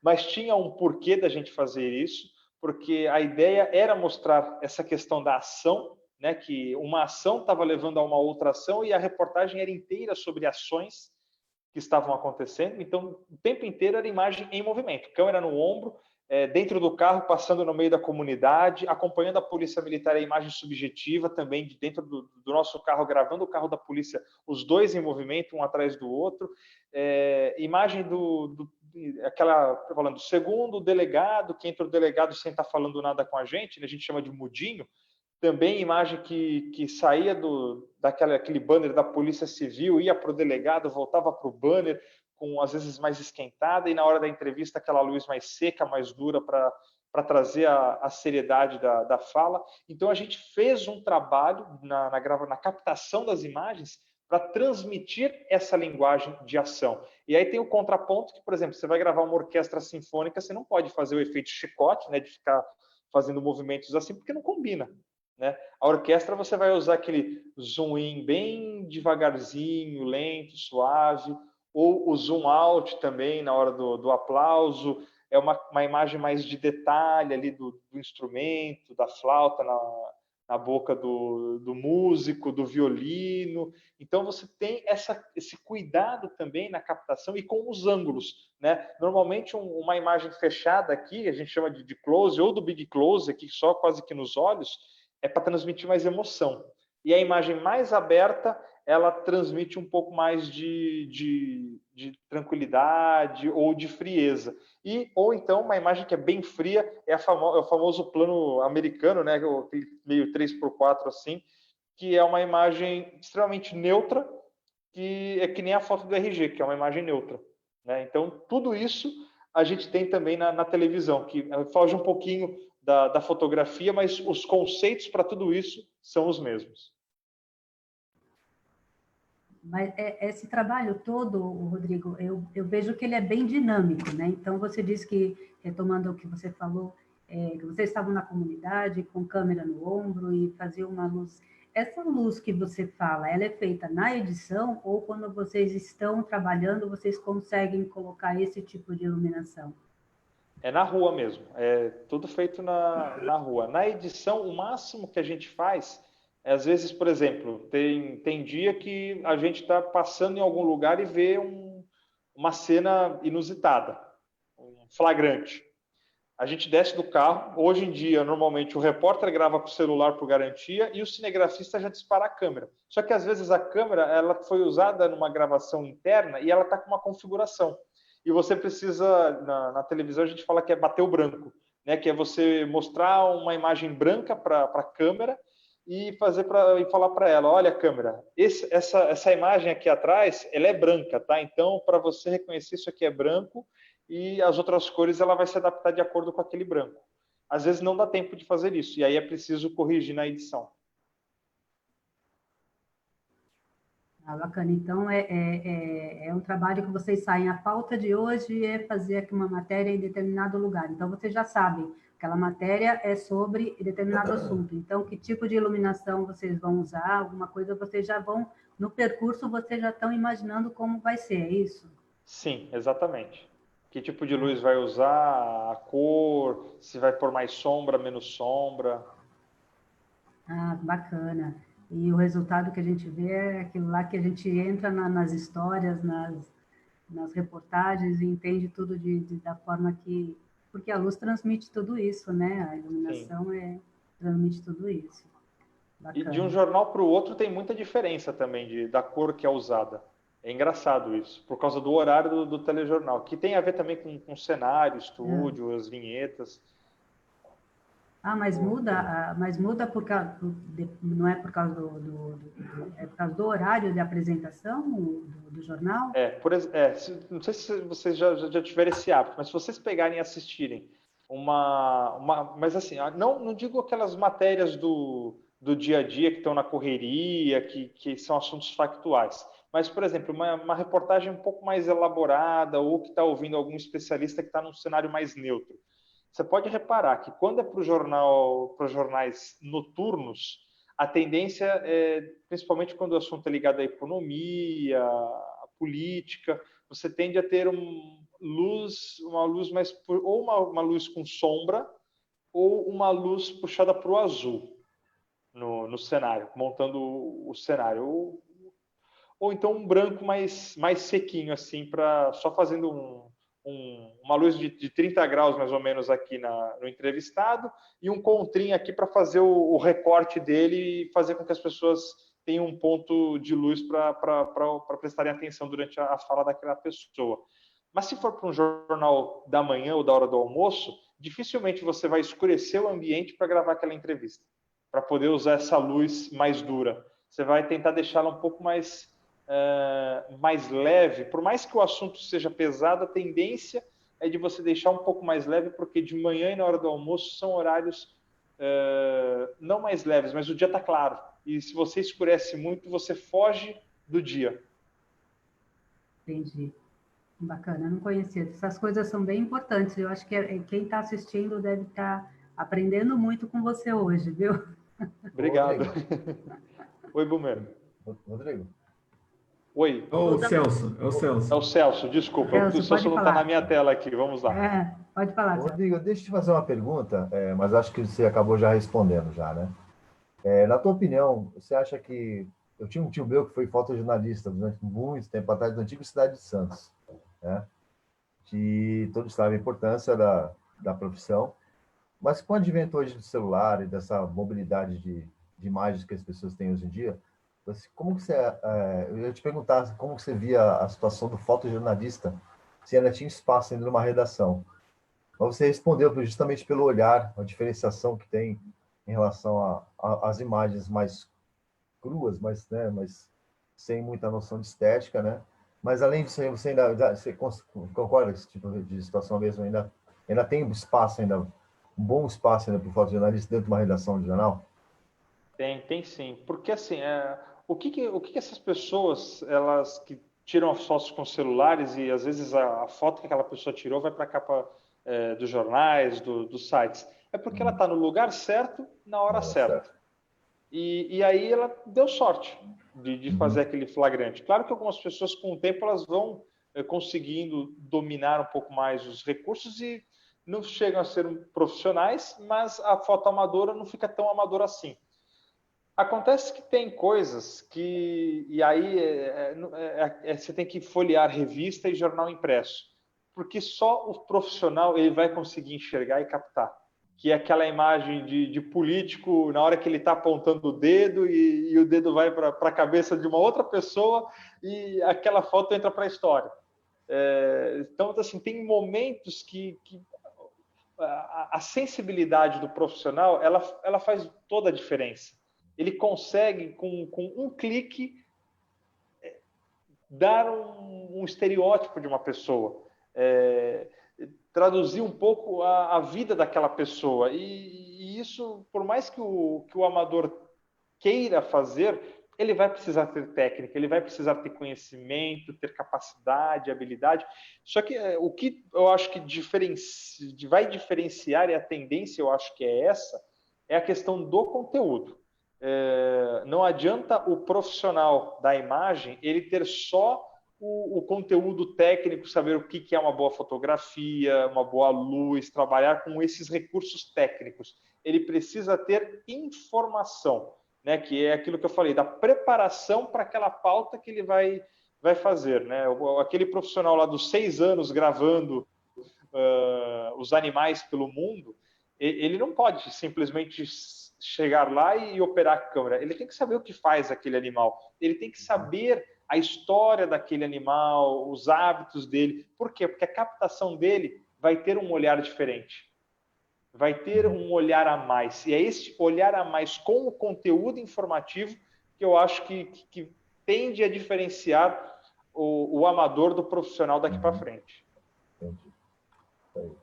mas tinha um porquê da gente fazer isso, porque a ideia era mostrar essa questão da ação, né, que uma ação estava levando a uma outra ação e a reportagem era inteira sobre ações que estavam acontecendo, então o tempo inteiro era imagem em movimento, câmera no ombro, dentro do carro, passando no meio da comunidade, acompanhando a polícia militar, a imagem subjetiva também, de dentro do nosso carro, gravando o carro da polícia, os dois em movimento, um atrás do outro, imagem falando, segundo delegado, que entra o delegado sem estar falando nada com a gente chama de mudinho, também imagem que saía daquele banner da Polícia Civil, ia para o delegado, voltava para o banner, com às vezes mais esquentada, e na hora da entrevista aquela luz mais seca, mais dura, para trazer a seriedade da fala. Então a gente fez um trabalho na captação das imagens para transmitir essa linguagem de ação. E aí tem o contraponto que, por exemplo, você vai gravar uma orquestra sinfônica, você não pode fazer o efeito chicote, né, de ficar fazendo movimentos assim, porque não combina. Né? A orquestra você vai usar aquele zoom in bem devagarzinho, lento, suave, ou o zoom out também na hora do aplauso, é uma imagem mais de detalhe ali do instrumento, da flauta na boca do músico, do violino. Então você tem esse cuidado também na captação e com os ângulos, né? Normalmente uma imagem fechada aqui, a gente chama de close ou do big close, aqui só quase que nos olhos, é para transmitir mais emoção. E a imagem mais aberta, ela transmite um pouco mais de tranquilidade ou de frieza. Ou então, uma imagem que é bem fria, é o famoso plano americano, né, aquele meio 3x4 assim, que é uma imagem extremamente neutra, que é que nem a foto do RG, que é uma imagem neutra. Né? Então, tudo isso a gente tem também na televisão, que foge um pouquinho da fotografia, mas os conceitos para tudo isso são os mesmos.
Mas esse trabalho todo, Rodrigo, eu vejo que ele é bem dinâmico, né? Então, você disse que, retomando o que você falou, que vocês estavam na comunidade com câmera no ombro e faziam uma luz. essa luz que você fala, ela é feita na edição ou quando vocês estão trabalhando, vocês conseguem colocar esse tipo de iluminação?
É na rua mesmo, é tudo feito na rua. Na edição, o máximo que a gente faz é, às vezes, por exemplo, tem dia que a gente está passando em algum lugar e vê uma cena inusitada, um flagrante. A gente desce do carro, hoje em dia, normalmente, o repórter grava com o celular por garantia e o cinegrafista já dispara a câmera. Só que, às vezes, a câmera ela foi usada numa gravação interna e ela está com uma configuração. E você precisa, na televisão, a gente fala que é bater o branco, né? Que é você mostrar uma imagem branca para a câmera e falar para ela, olha, câmera, essa imagem aqui atrás, ela é branca, tá? Então, para você reconhecer isso aqui é branco e as outras cores ela vai se adaptar de acordo com aquele branco. Às vezes não dá tempo de fazer isso, e aí é preciso corrigir na edição.
Ah, bacana. Então, é um trabalho que vocês saem. A pauta de hoje é fazer aqui uma matéria em determinado lugar. Então, vocês já sabem, aquela matéria é sobre determinado assunto. Então, que tipo de iluminação vocês vão usar, alguma coisa, vocês já vão, no percurso, vocês já estão imaginando como vai ser, é isso?
Sim, exatamente. Que tipo de luz vai usar, a cor, se vai pôr mais sombra, menos sombra.
Ah, bacana. E o resultado que a gente vê é aquilo lá que a gente entra nas histórias, nas reportagens e entende tudo da forma que... Porque a luz transmite tudo isso, né? A iluminação transmite tudo isso. Bacana.
E de um jornal para o outro tem muita diferença também da cor que é usada. É engraçado isso, por causa do horário do telejornal, que tem a ver também com cenário, estúdio, as vinhetas.
Ah, mas muda por causa, não é por causa é por causa do horário de apresentação do jornal?
Não sei se vocês já tiveram esse hábito, mas se vocês pegarem e assistirem mas assim, não digo aquelas matérias do dia a dia que estão na correria, que são assuntos factuais, mas, por exemplo, uma reportagem um pouco mais elaborada ou que está ouvindo algum especialista que está num cenário mais neutro. Você pode reparar que quando é para os jornais noturnos, a tendência é, principalmente quando o assunto é ligado à economia, à política, você tende a ter uma luz mais, ou uma luz com sombra, ou uma luz puxada para o azul no cenário, montando o cenário. Ou então um branco mais sequinho, assim, só fazendo uma luz de 30 graus, mais ou menos, aqui no entrevistado, e um contrim aqui para fazer o recorte dele e fazer com que as pessoas tenham um ponto de luz para prestarem atenção durante a fala daquela pessoa. Mas se for para um jornal da manhã ou da hora do almoço, dificilmente você vai escurecer o ambiente para gravar aquela entrevista, para poder usar essa luz mais dura. Você vai tentar deixá-la um pouco mais leve, por mais que o assunto seja pesado, a tendência é de você deixar um pouco mais leve, porque de manhã e na hora do almoço são horários não mais leves, mas o dia está claro. E se você escurece muito, você foge do dia.
Entendi. Bacana, eu não conhecia. Essas coisas são bem importantes. Eu acho que quem está assistindo deve estar aprendendo muito com você hoje, viu?
Obrigado. Oi, Bumero.
Rodrigo.
Oi.
É o Celso.
É o Celso, desculpa.
Celso,
o Celso não está na minha tela aqui. Vamos lá.
Pode falar, Celso.
Rodrigo, deixa eu te fazer uma pergunta, mas acho que você acabou já respondendo já, né? Na tua opinião, você acha que... Eu tinha um tio meu que foi fotojornalista durante muito tempo atrás, da antiga cidade de Santos, né? Que todos sabem a importância da profissão, mas com o advento hoje do celular e dessa mobilidade de imagens que as pessoas têm hoje em dia, como que você, eu ia te perguntar como você via a situação do fotojornalista, se ainda tinha espaço ainda numa redação. Mas você respondeu justamente pelo olhar, a diferenciação que tem em relação às imagens mais cruas, mas sem muita noção de estética, né? Mas além disso, você concorda com esse tipo de situação mesmo? Ainda tem espaço, um bom espaço ainda para o fotojornalista dentro de uma redação de jornal?
Tem sim. Porque assim, o que essas pessoas, elas que tiram as fotos com celulares e às vezes a foto que aquela pessoa tirou vai para a capa dos jornais, dos sites, é porque ela está no lugar certo, na hora certa. E aí ela deu sorte de fazer aquele flagrante. Claro que algumas pessoas, com o tempo, elas vão conseguindo dominar um pouco mais os recursos e não chegam a ser profissionais, mas a foto amadora não fica tão amadora assim. Acontece que tem coisas que... E aí você tem que folhear revista e jornal impresso, porque só o profissional ele vai conseguir enxergar e captar. Que é aquela imagem de político na hora que ele está apontando o dedo e o dedo vai para a cabeça de uma outra pessoa e aquela foto entra para a história. Então, assim, tem momentos que a sensibilidade do profissional ela faz toda a diferença. Ele consegue, com um clique, dar um estereótipo de uma pessoa, traduzir um pouco a vida daquela pessoa. E isso, por mais que o amador queira fazer, ele vai precisar ter técnica, ele vai precisar ter conhecimento, ter capacidade, habilidade. Só que o que eu acho que vai diferenciar, e a tendência eu acho que é essa, é a questão do conteúdo. Não adianta o profissional da imagem ele ter só o conteúdo técnico, saber o que é uma boa fotografia, uma boa luz, trabalhar com esses recursos técnicos. Ele precisa ter informação, né, que é aquilo que eu falei, da preparação para aquela pauta que ele vai fazer. Né? Aquele profissional lá dos 6 anos gravando os animais pelo mundo, ele não pode simplesmente chegar lá e operar a câmera. Ele tem que saber o que faz aquele animal. Ele tem que saber a história daquele animal, os hábitos dele. Por quê? Porque a captação dele vai ter um olhar diferente. Vai ter um olhar a mais. E é esse olhar a mais com o conteúdo informativo que eu acho que tende a diferenciar o amador do profissional daqui para frente.
Entendi.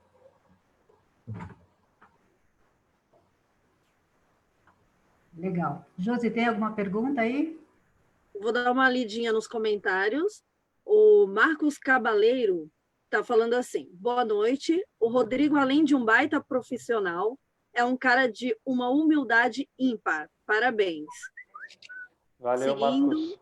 Legal. Josi, tem alguma pergunta aí?
Vou dar uma lidinha nos comentários. O Marcos Cabaleiro está falando assim: boa noite. O Rodrigo, além de um baita profissional, é um cara de uma humildade ímpar. Parabéns.
Valeu,
Seguindo,
Marcos.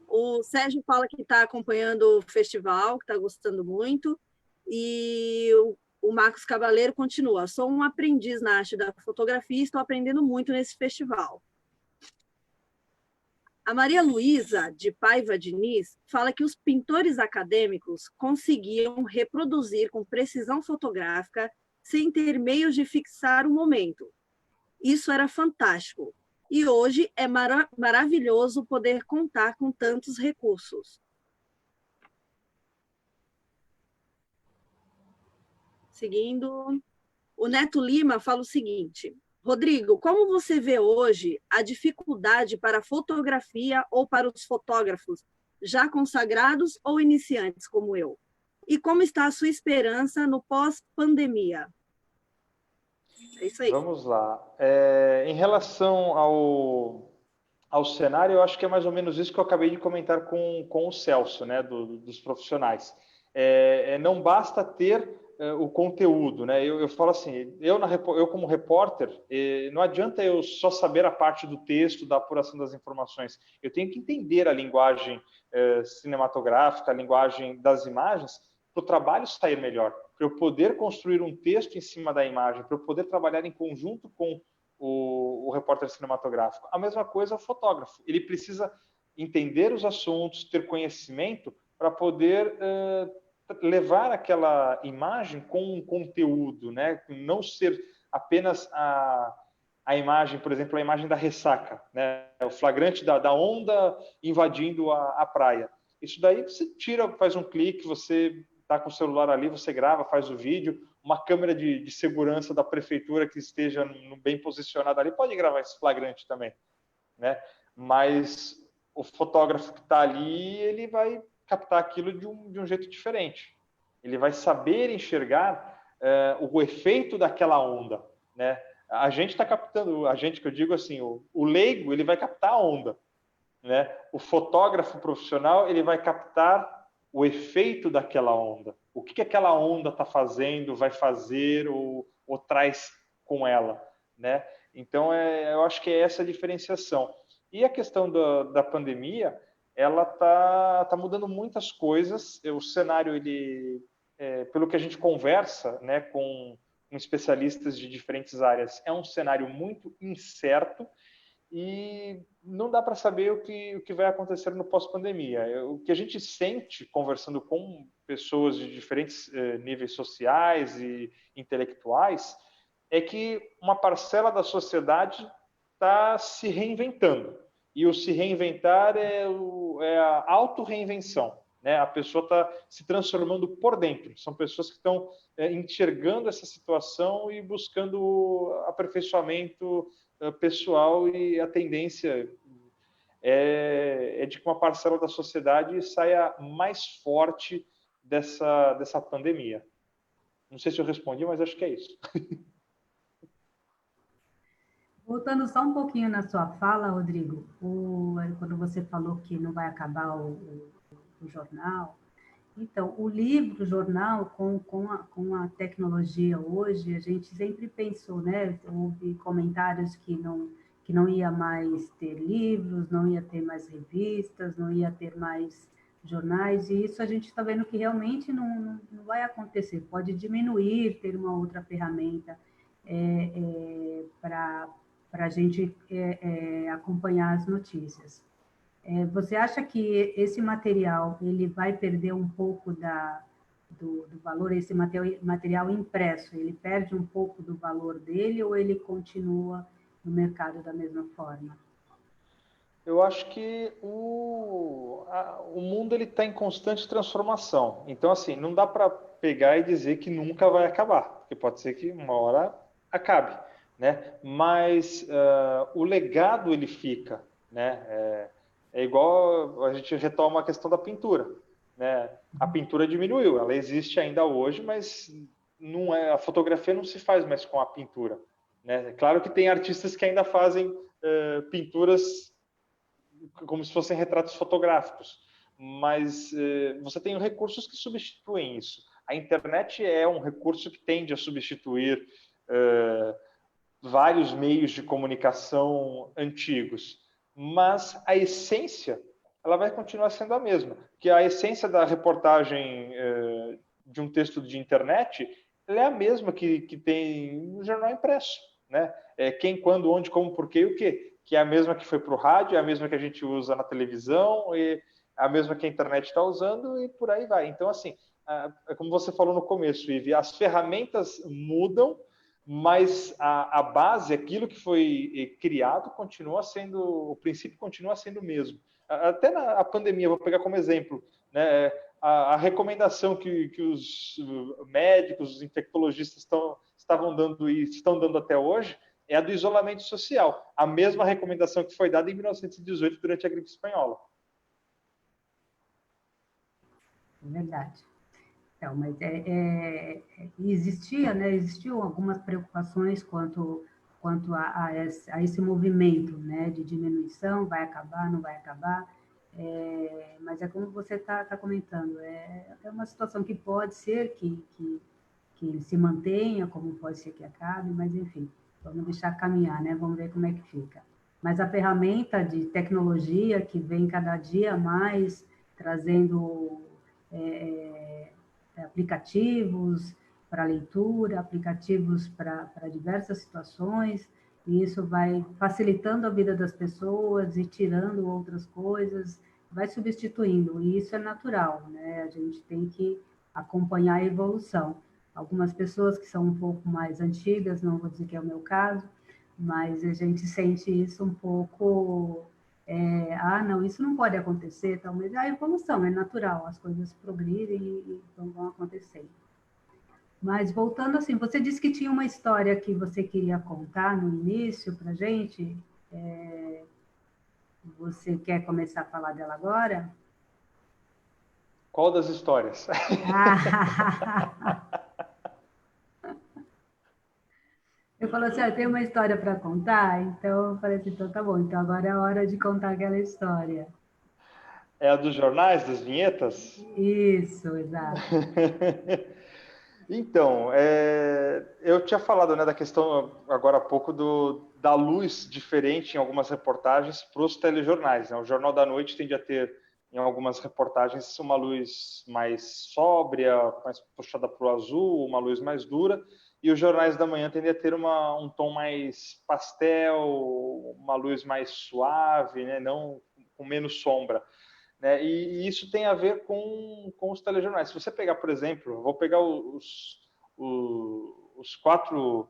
O Sérgio fala que está acompanhando o festival, que está gostando muito. E o Marcos Cabaleiro continua: sou um aprendiz na arte da fotografia e estou aprendendo muito nesse festival. A Maria Luísa, de Paiva Diniz, fala que os pintores acadêmicos conseguiam reproduzir com precisão fotográfica sem ter meios de fixar o momento. Isso era fantástico. E hoje é maravilhoso poder contar com tantos recursos. Seguindo, o Neto Lima fala o seguinte: Rodrigo, como você vê hoje a dificuldade para a fotografia ou para os fotógrafos já consagrados ou iniciantes como eu? E como está a sua esperança no pós-pandemia? É isso aí.
Vamos lá. Em relação ao cenário, eu acho que é mais ou menos isso que eu acabei de comentar com o Celso, né, dos profissionais. Não basta ter o conteúdo, né? Eu falo assim, eu como repórter, não adianta eu só saber a parte do texto, da apuração das informações. Eu tenho que entender a linguagem cinematográfica, a linguagem das imagens, para o trabalho sair melhor, para eu poder construir um texto em cima da imagem, para eu poder trabalhar em conjunto com o repórter cinematográfico. A mesma coisa o fotógrafo. Ele precisa entender os assuntos, ter conhecimento para poder levar aquela imagem com um conteúdo, né? Não ser apenas a imagem, por exemplo, a imagem da ressaca, né? O flagrante da onda invadindo a praia. Isso daí você tira, faz um clique, você está com o celular ali, você grava, faz o vídeo, uma câmera de segurança da prefeitura que esteja bem posicionada ali pode gravar esse flagrante também, né? Mas o fotógrafo que está ali, ele vai captar aquilo de um jeito diferente. Ele vai saber enxergar o efeito daquela onda, né? A gente está captando, a gente que eu digo assim, o leigo, ele vai captar a onda, né? O fotógrafo profissional, ele vai captar o efeito daquela onda. O que aquela onda está fazendo, vai fazer ou traz com ela. né? Então, eu acho que é essa a diferenciação. E a questão da pandemia, ela tá mudando muitas coisas. O cenário, pelo que a gente conversa, né, com especialistas de diferentes áreas, é um cenário muito incerto e não dá para saber o que vai acontecer no pós-pandemia. O que a gente sente conversando com pessoas de diferentes níveis sociais e intelectuais é que uma parcela da sociedade está se reinventando. E o se reinventar é a auto-reinvenção. Né? A pessoa está se transformando por dentro. São pessoas que estão enxergando essa situação e buscando aperfeiçoamento pessoal, e a tendência é de que uma parcela da sociedade saia mais forte dessa pandemia. Não sei se eu respondi, mas acho que é isso.
Voltando só um pouquinho na sua fala, Rodrigo, quando você falou que não vai acabar o jornal, então, o livro, o jornal, com a tecnologia hoje, a gente sempre pensou, né? Houve comentários que não ia mais ter livros, não ia ter mais revistas, não ia ter mais jornais, e isso a gente está vendo que realmente não vai acontecer. Pode diminuir, ter uma outra ferramenta para a gente acompanhar as notícias. Você acha que esse material ele vai perder um pouco do valor, esse material impresso, ele perde um pouco do valor dele ou ele continua no mercado da mesma forma?
Eu acho que o mundo está em constante transformação. Então, assim, não dá para pegar e dizer que nunca vai acabar, porque pode ser que uma hora acabe, né? Mas o legado, ele fica, né? É igual a gente retoma a questão da pintura, né? A pintura diminuiu, ela existe ainda hoje, mas a fotografia não se faz mais com a pintura, né? Claro que tem artistas que ainda fazem pinturas como se fossem retratos fotográficos, mas você tem recursos que substituem isso. A internet é um recurso que tende a substituir vários meios de comunicação antigos, mas a essência ela vai continuar sendo a mesma, que a essência da reportagem de um texto de internet ela é a mesma que tem no jornal impresso, né? Quem, quando, onde, como, porquê e o quê? Que é a mesma que foi para o rádio, é a mesma que a gente usa na televisão, e a mesma que a internet está usando, e por aí vai. Então, assim, como você falou no começo, Ivi, as ferramentas mudam, mas a base, aquilo que foi criado, continua sendo, o princípio continua sendo o mesmo. Até na pandemia, vou pegar como exemplo, né, a recomendação que os médicos, os infectologistas estavam dando e estão dando até hoje, é a do isolamento social, a mesma recomendação que foi dada em 1918 durante a gripe espanhola.
Verdade. Então, mas existiam algumas preocupações quanto a esse movimento, né, de diminuição, vai acabar, não vai acabar, mas é como você está comentando, é uma situação que pode ser que se mantenha, como pode ser que acabe, mas enfim, vamos deixar caminhar, né, vamos ver como é que fica. Mas a ferramenta de tecnologia que vem cada dia mais trazendo aplicativos para leitura, aplicativos para diversas situações, e isso vai facilitando a vida das pessoas e tirando outras coisas, vai substituindo, e isso é natural, né? A gente tem que acompanhar a evolução. Algumas pessoas que são um pouco mais antigas, não vou dizer que é o meu caso, mas a gente sente isso um pouco... não, isso não pode acontecer, tal, mas a evolução é natural, as coisas progridem e vão acontecendo. Mas voltando assim, você disse que tinha uma história que você queria contar no início para a gente, você quer começar a falar dela agora?
Qual das histórias?
Eu falei assim, eu tenho uma história para contar, então eu falei assim, então tá bom, então agora é a hora de contar aquela história.
É a dos jornais, das vinhetas?
Isso, exato.
Então, eu tinha falado, né, da questão agora há pouco da luz diferente em algumas reportagens para os telejornais, né? O Jornal da Noite tende a ter, em algumas reportagens, uma luz mais sóbria, mais puxada para o azul, uma luz mais dura, e os jornais da manhã tendem a ter um tom mais pastel, uma luz mais suave, né? Não com menos sombra. Né? E isso tem a ver com os telejornais. Se você pegar, por exemplo, vou pegar os 4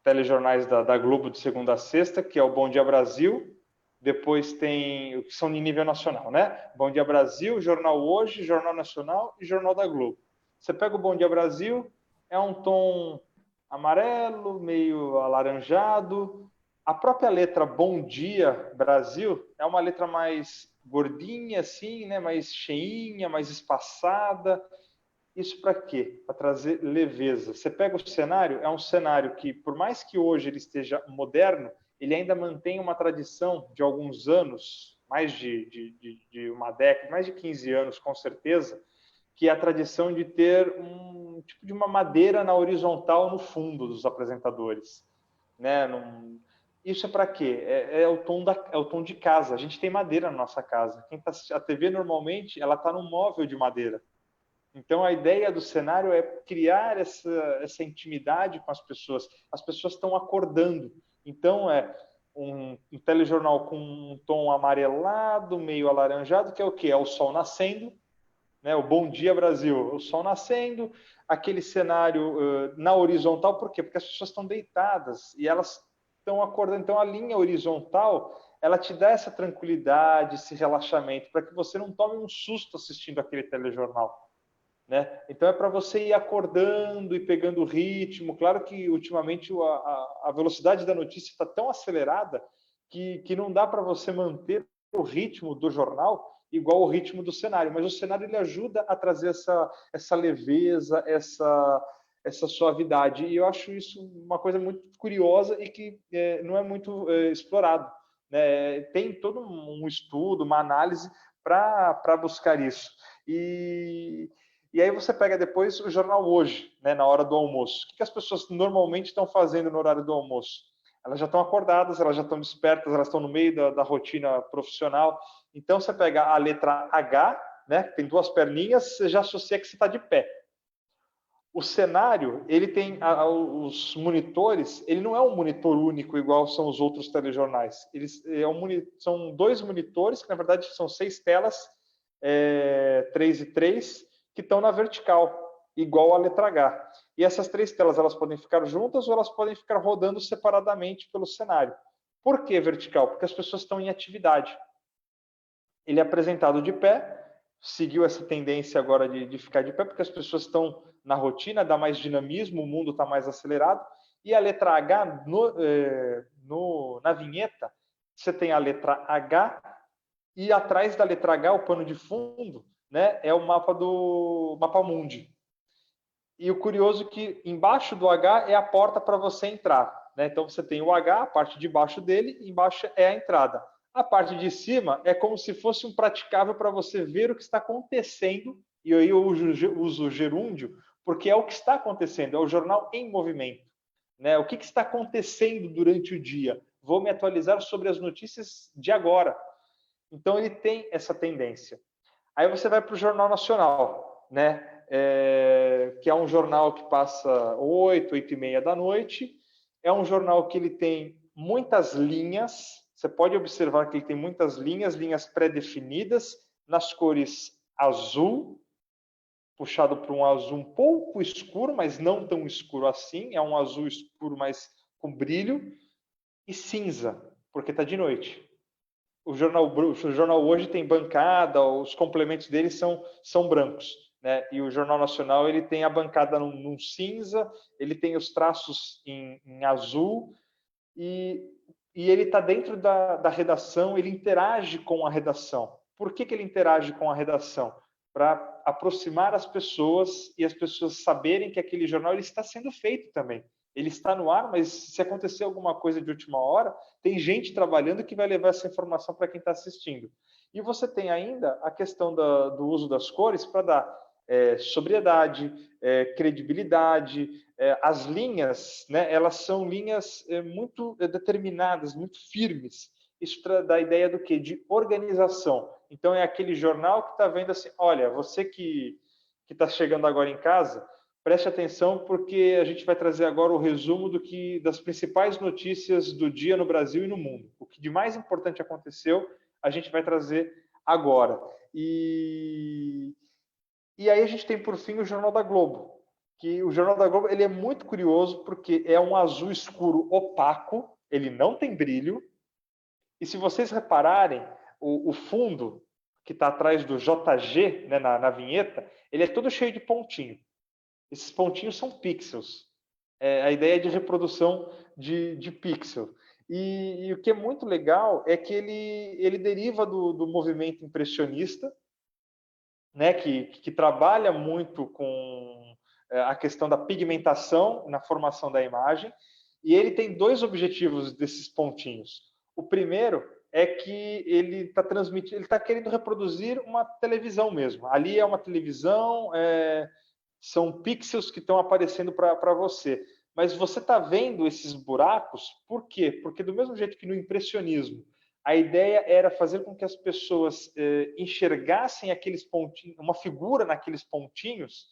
telejornais da Globo de segunda a sexta, que é o Bom Dia Brasil, depois tem, que são de nível nacional, né? Bom Dia Brasil, Jornal Hoje, Jornal Nacional e Jornal da Globo. Você pega o Bom Dia Brasil, é um tom amarelo, meio alaranjado. A própria letra Bom Dia Brasil é uma letra mais gordinha, assim, né? Mais cheinha, mais espaçada. Isso para quê? Para trazer leveza. Você pega o cenário, é um cenário que, por mais que hoje ele esteja moderno, ele ainda mantém uma tradição de alguns anos, mais de uma década, mais de 15 anos, com certeza, que é a tradição de ter um tipo de uma madeira na horizontal no fundo dos apresentadores. Né? Isso é para quê? É o tom de casa. A gente tem madeira na nossa casa. A TV, normalmente, ela está num móvel de madeira. Então, a ideia do cenário é criar essa intimidade com as pessoas. As pessoas estão acordando. Então, é um telejornal com um tom amarelado, meio alaranjado, que é o quê? É o sol nascendo, né? O Bom Dia Brasil, o sol nascendo, aquele cenário na horizontal. Por quê? Porque as pessoas estão deitadas e elas estão acordando. Então, a linha horizontal, ela te dá essa tranquilidade, esse relaxamento, para que você não tome um susto assistindo aquele telejornal. Né? Então é para você ir acordando e pegando o ritmo. Claro que ultimamente a velocidade da notícia está tão acelerada que não dá para você manter o ritmo do jornal igual o ritmo do cenário, mas o cenário ele ajuda a trazer essa leveza, essa suavidade, e eu acho isso uma coisa muito curiosa e que não é muito explorado. Né? Tem todo um estudo, uma análise para buscar isso. E aí você pega depois o Jornal Hoje, né, na hora do almoço. O que as pessoas normalmente estão fazendo no horário do almoço? Elas já estão acordadas, elas já estão despertas, elas estão no meio da rotina profissional. Então, você pega a letra H, né, que tem 2 perninhas, você já associa que você está de pé. O cenário, ele tem os monitores, ele não é um monitor único igual são os outros telejornais. São 2 monitores, que na verdade são 6 telas, 3 e 3, que estão na vertical, igual a letra H. E essas 3 telas, elas podem ficar juntas ou elas podem ficar rodando separadamente pelo cenário. Por que vertical? Porque as pessoas estão em atividade. Ele é apresentado de pé, seguiu essa tendência agora de ficar de pé, porque as pessoas estão na rotina, dá mais dinamismo, o mundo está mais acelerado. E a letra H, na vinheta, você tem a letra H, e atrás da letra H, o pano de fundo, né, é o mapa mundi. E o curioso é que embaixo do H é a porta para você entrar. Né? Então você tem o H, a parte de baixo dele, embaixo é a entrada. A parte de cima é como se fosse um praticável para você ver o que está acontecendo, e aí eu uso o gerúndio, porque é o que está acontecendo, é o jornal em movimento. Né? O que está acontecendo durante o dia? Vou me atualizar sobre as notícias de agora. Então ele tem essa tendência. Aí você vai para o Jornal Nacional, né? Que é um jornal que passa 8, 8 e meia da noite. É um jornal que ele tem muitas linhas. Você pode observar que ele tem muitas linhas pré-definidas, nas cores azul, puxado para um azul um pouco escuro, mas não tão escuro assim. É um azul escuro, mas com brilho. E cinza, porque está de noite. O jornal Hoje tem bancada, os complementos dele são brancos. Né? E o Jornal Nacional ele tem a bancada num cinza, ele tem os traços em azul, e ele está dentro da redação, ele interage com a redação. Por que ele interage com a redação? Para aproximar as pessoas e as pessoas saberem que aquele jornal ele está sendo feito também. Ele está no ar, mas se acontecer alguma coisa de última hora, tem gente trabalhando que vai levar essa informação para quem está assistindo. E você tem ainda a questão do uso das cores para dar sobriedade, credibilidade. As linhas, né, elas são linhas muito determinadas, muito firmes. Isso dá a ideia do quê? De organização. Então, é aquele jornal que está vendo assim, olha, você que está chegando agora em casa, preste atenção, porque a gente vai trazer agora o resumo das principais notícias do dia no Brasil e no mundo. O que de mais importante aconteceu, a gente vai trazer agora. E aí a gente tem, por fim, o Jornal da Globo. Que o Jornal da Globo ele é muito curioso, porque é um azul escuro opaco, ele não tem brilho. E se vocês repararem, o fundo que está atrás do JG, né, na vinheta, ele é todo cheio de pontinho. Esses pontinhos são pixels. A ideia de reprodução de pixel. E o que é muito legal é que ele deriva do movimento impressionista, né, que trabalha muito com a questão da pigmentação na formação da imagem. E ele tem dois objetivos desses pontinhos. O primeiro é que ele está transmitindo, ele está querendo reproduzir uma televisão mesmo. Ali é uma televisão, são pixels que estão aparecendo para você. Mas você está vendo esses buracos, por quê? Porque do mesmo jeito que no impressionismo, a ideia era fazer com que as pessoas enxergassem aqueles pontinhos, uma figura naqueles pontinhos,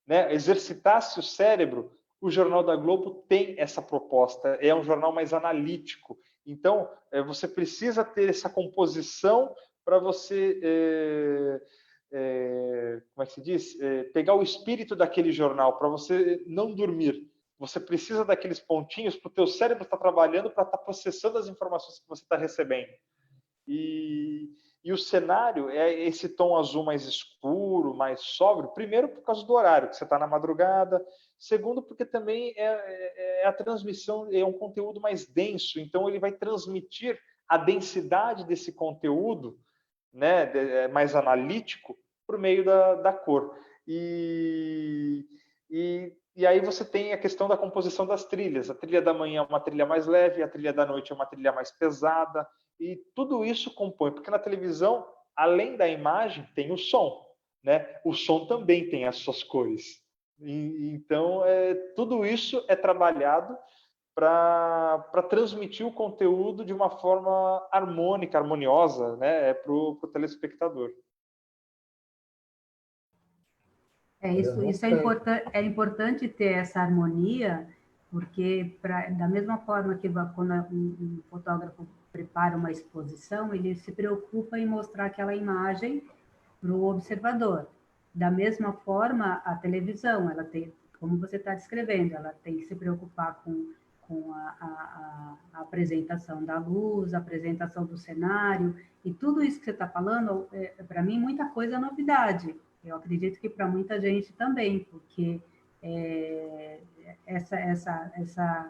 né, exercitasse o cérebro. O Jornal da Globo tem essa proposta, é um jornal mais analítico. Então, você precisa ter essa composição para você, como é que se diz? Pegar o espírito daquele jornal, para você não dormir. Você precisa daqueles pontinhos para o teu cérebro estar trabalhando, para estar processando as informações que você está recebendo. E o cenário é esse tom azul mais escuro, mais sóbrio, primeiro por causa do horário, que você está na madrugada, segundo porque também é a transmissão, é um conteúdo mais denso, então ele vai transmitir a densidade desse conteúdo, né, mais analítico, por meio da cor. E aí você tem a questão da composição das trilhas. A trilha da manhã é uma trilha mais leve, a trilha da noite é uma trilha mais pesada, e tudo isso compõe, porque na televisão, além da imagem, tem o som, né? O som também tem as suas cores. Então, tudo isso é trabalhado para transmitir o conteúdo de uma forma harmônica, harmoniosa, né, para o telespectador.
Isso é importante ter essa harmonia, porque da mesma forma que quando um fotógrafo prepara uma exposição, ele se preocupa em mostrar aquela imagem para o observador. Da mesma forma, a televisão, ela tem, como você está descrevendo, ela tem que se preocupar com a apresentação da luz, a apresentação do cenário, e tudo isso que você está falando, para mim, muita coisa é novidade. Eu acredito que para muita gente também, porque essa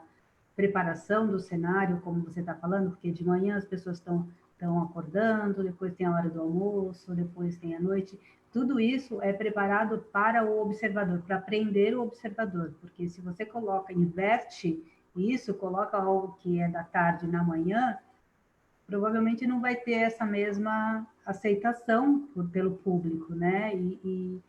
preparação do cenário, como você está falando, porque de manhã as pessoas estão acordando, depois tem a hora do almoço, depois tem a noite, tudo isso é preparado para o observador, para prender o observador, porque se você inverte isso, coloca algo que é da tarde na manhã, provavelmente não vai ter essa mesma aceitação pelo público, né? E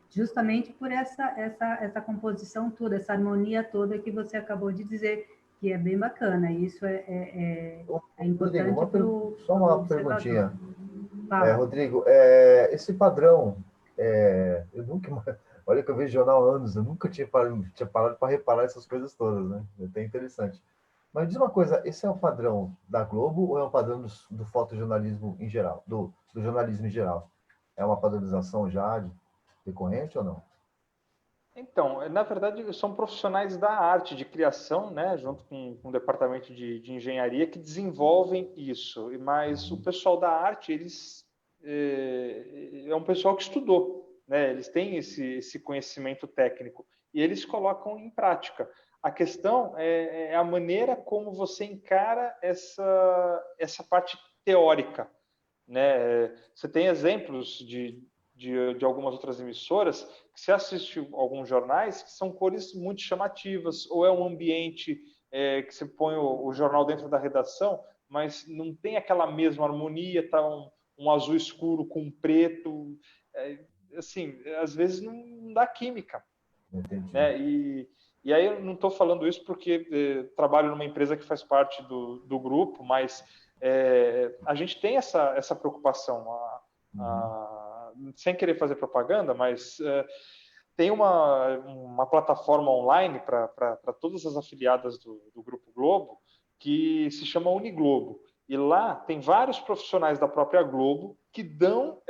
justamente por essa composição toda, essa harmonia toda que você acabou de dizer, que é bem bacana. Isso é importante para o
só uma perguntinha. Rodrigo, esse padrão, eu nunca... Olha que eu vejo jornal há anos, eu nunca tinha parado para reparar essas coisas todas, né? É até interessante. Mas diz uma coisa, esse é o padrão da Globo ou é um padrão do fotojornalismo em geral, do jornalismo em geral? É uma padronização já recorrente ou não?
Então, na verdade, são profissionais da arte, de criação, né, junto com o departamento de engenharia, que desenvolvem isso. Mas o pessoal da arte, eles é um pessoal que estudou, né? Eles têm esse conhecimento técnico e eles colocam em prática. A questão é a maneira como você encara essa parte teórica, né? Você tem exemplos de algumas outras emissoras que você assiste alguns jornais que são cores muito chamativas, ou é um ambiente que você põe o jornal dentro da redação, mas não tem aquela mesma harmonia, tá um azul escuro com preto. assim, às vezes não dá química.
Entendi.
Né? E aí eu não estou falando isso porque trabalho numa empresa que faz parte do grupo, mas a gente tem essa preocupação, sem querer fazer propaganda, mas tem uma plataforma online para todas as afiliadas do Grupo Globo que se chama Uniglobo. E lá tem vários profissionais da própria Globo que dão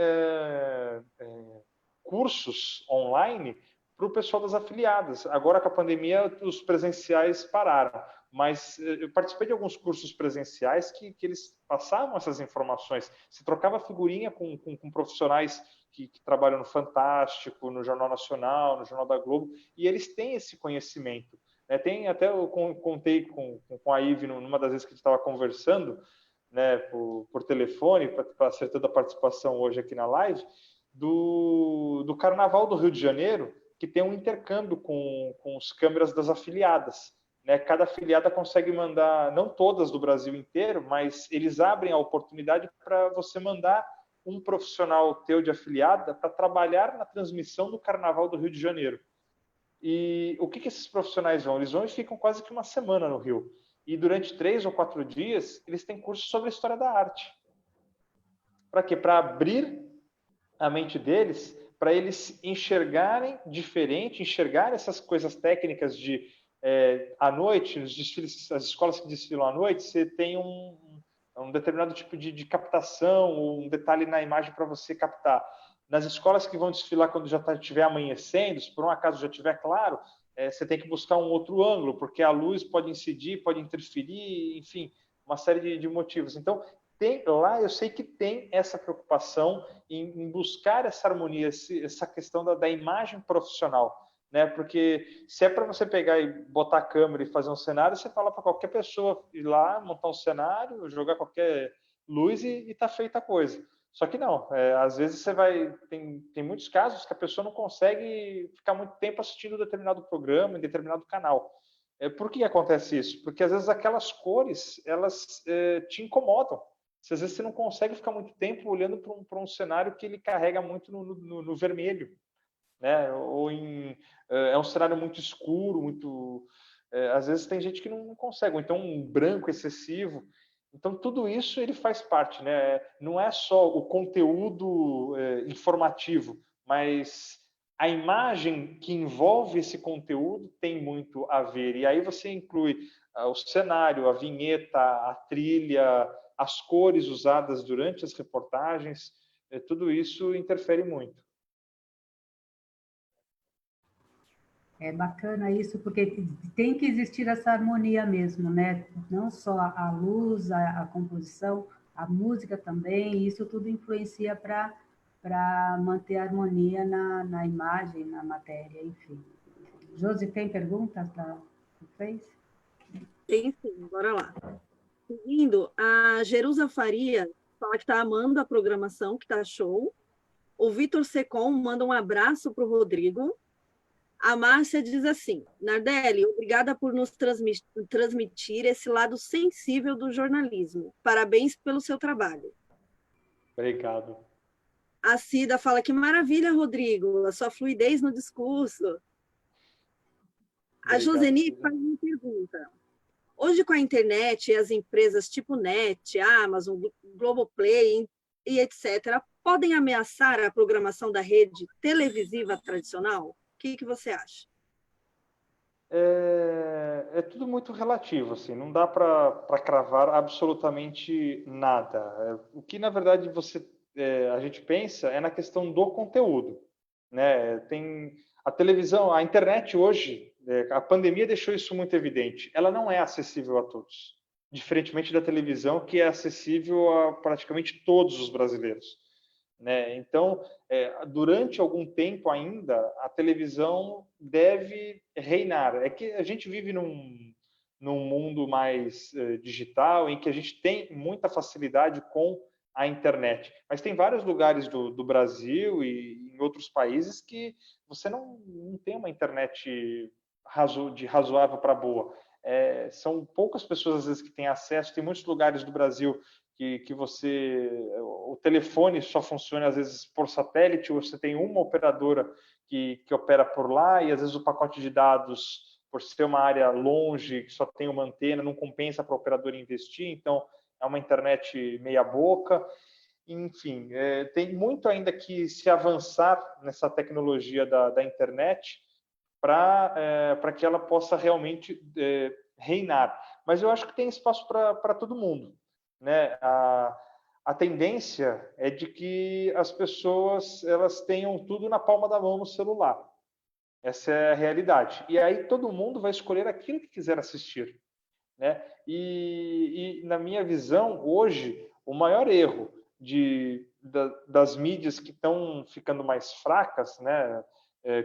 cursos online para o pessoal das afiliadas. Agora, com a pandemia, os presenciais pararam, mas eu participei de alguns cursos presenciais que eles passavam essas informações. Se trocava figurinha com profissionais que trabalham no Fantástico, no Jornal Nacional, no Jornal da Globo, e eles têm esse conhecimento. Tem, até eu contei com a Ive numa das vezes que a gente estava conversando, né, por telefone, para acertando a participação hoje aqui na live, do Carnaval do Rio de Janeiro, que tem um intercâmbio com os câmeras das afiliadas. Né? Cada afiliada consegue mandar, não todas do Brasil inteiro, mas eles abrem a oportunidade para você mandar um profissional teu de afiliada para trabalhar na transmissão do Carnaval do Rio de Janeiro. E o que esses profissionais vão? Eles vão e ficam quase que uma semana no Rio. E durante 3 ou 4 dias, eles têm curso sobre a história da arte. Para quê? Para abrir a mente deles, para eles enxergarem diferente, enxergarem essas coisas técnicas de à noite, nos desfiles, as escolas que desfilam à noite, você tem um determinado tipo de captação, um detalhe na imagem para você captar. Nas escolas que vão desfilar quando já estiver amanhecendo, se por um acaso já estiver claro, você tem que buscar um outro ângulo, porque a luz pode incidir, pode interferir, enfim, uma série de motivos. Então, lá eu sei que tem essa preocupação em buscar essa harmonia, essa questão da imagem profissional, né? Porque se é para você pegar e botar a câmera e fazer um cenário, você fala para qualquer pessoa ir lá, montar um cenário, jogar qualquer luz e está feita a coisa. Só que não, às vezes você tem muitos casos que a pessoa não consegue ficar muito tempo assistindo determinado programa, em determinado canal. Por que acontece isso? Porque às vezes aquelas cores, elas te incomodam. Às vezes você não consegue ficar muito tempo olhando para um cenário que ele carrega muito no vermelho, né? Ou é um cenário muito escuro, muito... às vezes tem gente que não consegue, ou então um branco excessivo. Então, tudo isso ele faz parte, né? Não é só o conteúdo informativo, mas a imagem que envolve esse conteúdo tem muito a ver. E aí você inclui o cenário, a vinheta, a trilha, as cores usadas durante as reportagens, tudo isso interfere muito.
É bacana isso, porque tem que existir essa harmonia mesmo, né? Não só a luz, a composição, a música também, isso tudo influencia para manter a harmonia na imagem, na matéria, enfim. Josi, tem perguntas para vocês?
Tem sim, bora lá. Seguindo, a Jerusa Faria fala que está amando a programação, que está show. O Vitor Secom manda um abraço para o Rodrigo. A Márcia diz assim: Nardelli, obrigada por nos transmitir esse lado sensível do jornalismo. Parabéns pelo seu trabalho.
Obrigado.
A Cida fala que maravilha, Rodrigo, a sua fluidez no discurso. A Joseni faz uma pergunta. Hoje, com a internet e as empresas tipo NET, Amazon, Globoplay e etc., podem ameaçar a programação da rede televisiva tradicional? O que você acha?
É tudo muito relativo, assim, não dá para cravar absolutamente nada. O que, na verdade, a gente pensa é na questão do conteúdo, né? Tem a televisão, a internet hoje, a pandemia deixou isso muito evidente, ela não é acessível a todos, diferentemente da televisão, que é acessível a praticamente todos os brasileiros. Né? Então, durante algum tempo ainda, a televisão deve reinar. É que a gente vive num mundo mais digital, em que a gente tem muita facilidade com a internet. Mas tem vários lugares do Brasil e em outros países que você não tem uma internet de razoável para boa. São poucas pessoas, às vezes, que têm acesso. Tem muitos lugares do Brasil que o telefone só funciona às vezes por satélite, ou você tem uma operadora que opera por lá, e às vezes o pacote de dados, por ser uma área longe, que só tem uma antena, não compensa para a operadora investir, então é uma internet meia boca. Enfim, tem muito ainda que se avançar nessa tecnologia da internet para que ela possa realmente reinar. Mas eu acho que tem espaço para todo mundo, né? A tendência é de que as pessoas elas tenham tudo na palma da mão no celular. Essa é a realidade. E aí todo mundo vai escolher aquilo que quiser assistir, né? E na minha visão, hoje, o maior erro das mídias que estão ficando mais fracas, né,